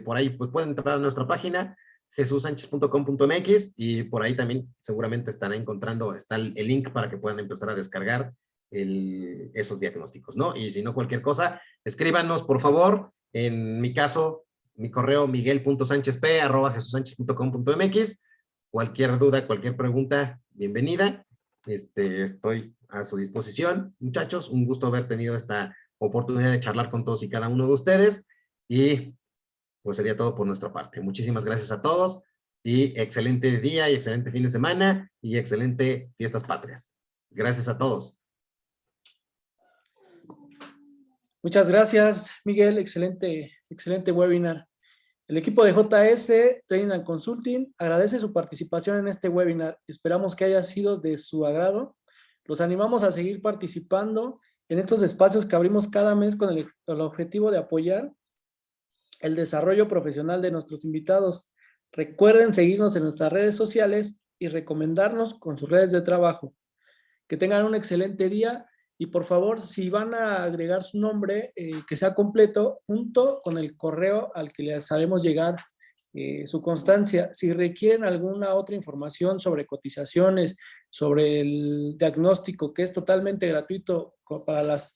por ahí pues pueden entrar a nuestra página jesusanchez.com.mx, y por ahí también seguramente está el link para que puedan empezar a descargar esos diagnósticos, ¿no? Y si no, cualquier cosa, escríbanos, por favor. En mi caso, mi correo miguel.sanchezp@jesusanchez.com.mx. Cualquier duda, cualquier pregunta, bienvenida. Estoy a su disposición, muchachos. Un gusto haber tenido esta oportunidad de charlar con todos y cada uno de ustedes, y pues sería todo por nuestra parte. Muchísimas gracias a todos, y excelente día y excelente fin de semana y excelente fiestas patrias. Gracias a todos. Muchas gracias, Miguel. Excelente webinar. El equipo de JS Training and Consulting agradece su participación en este webinar. Esperamos que haya sido de su agrado. Los animamos a seguir participando en estos espacios que abrimos cada mes con el objetivo de apoyar el desarrollo profesional de nuestros invitados. Recuerden seguirnos en nuestras redes sociales y recomendarnos con sus redes de trabajo. Que tengan un excelente día, y por favor, si van a agregar su nombre, que sea completo, junto con el correo al que les haremos llegar su constancia. Si requieren alguna otra información sobre cotizaciones, sobre el diagnóstico, que es totalmente gratuito para las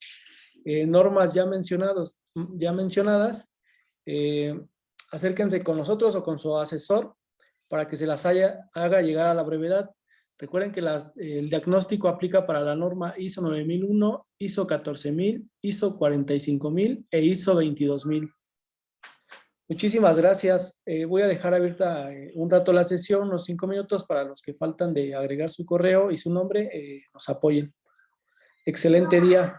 normas ya mencionadas, acérquense con nosotros o con su asesor para que se las haga llegar a la brevedad. Recuerden que el diagnóstico aplica para la norma ISO 9001, ISO 14000, ISO 45000 e ISO 22000. Muchísimas gracias. Voy a dejar abierta un rato la sesión, unos 5 minutos, para los que faltan de agregar su correo y su nombre, nos apoyen. Excelente día.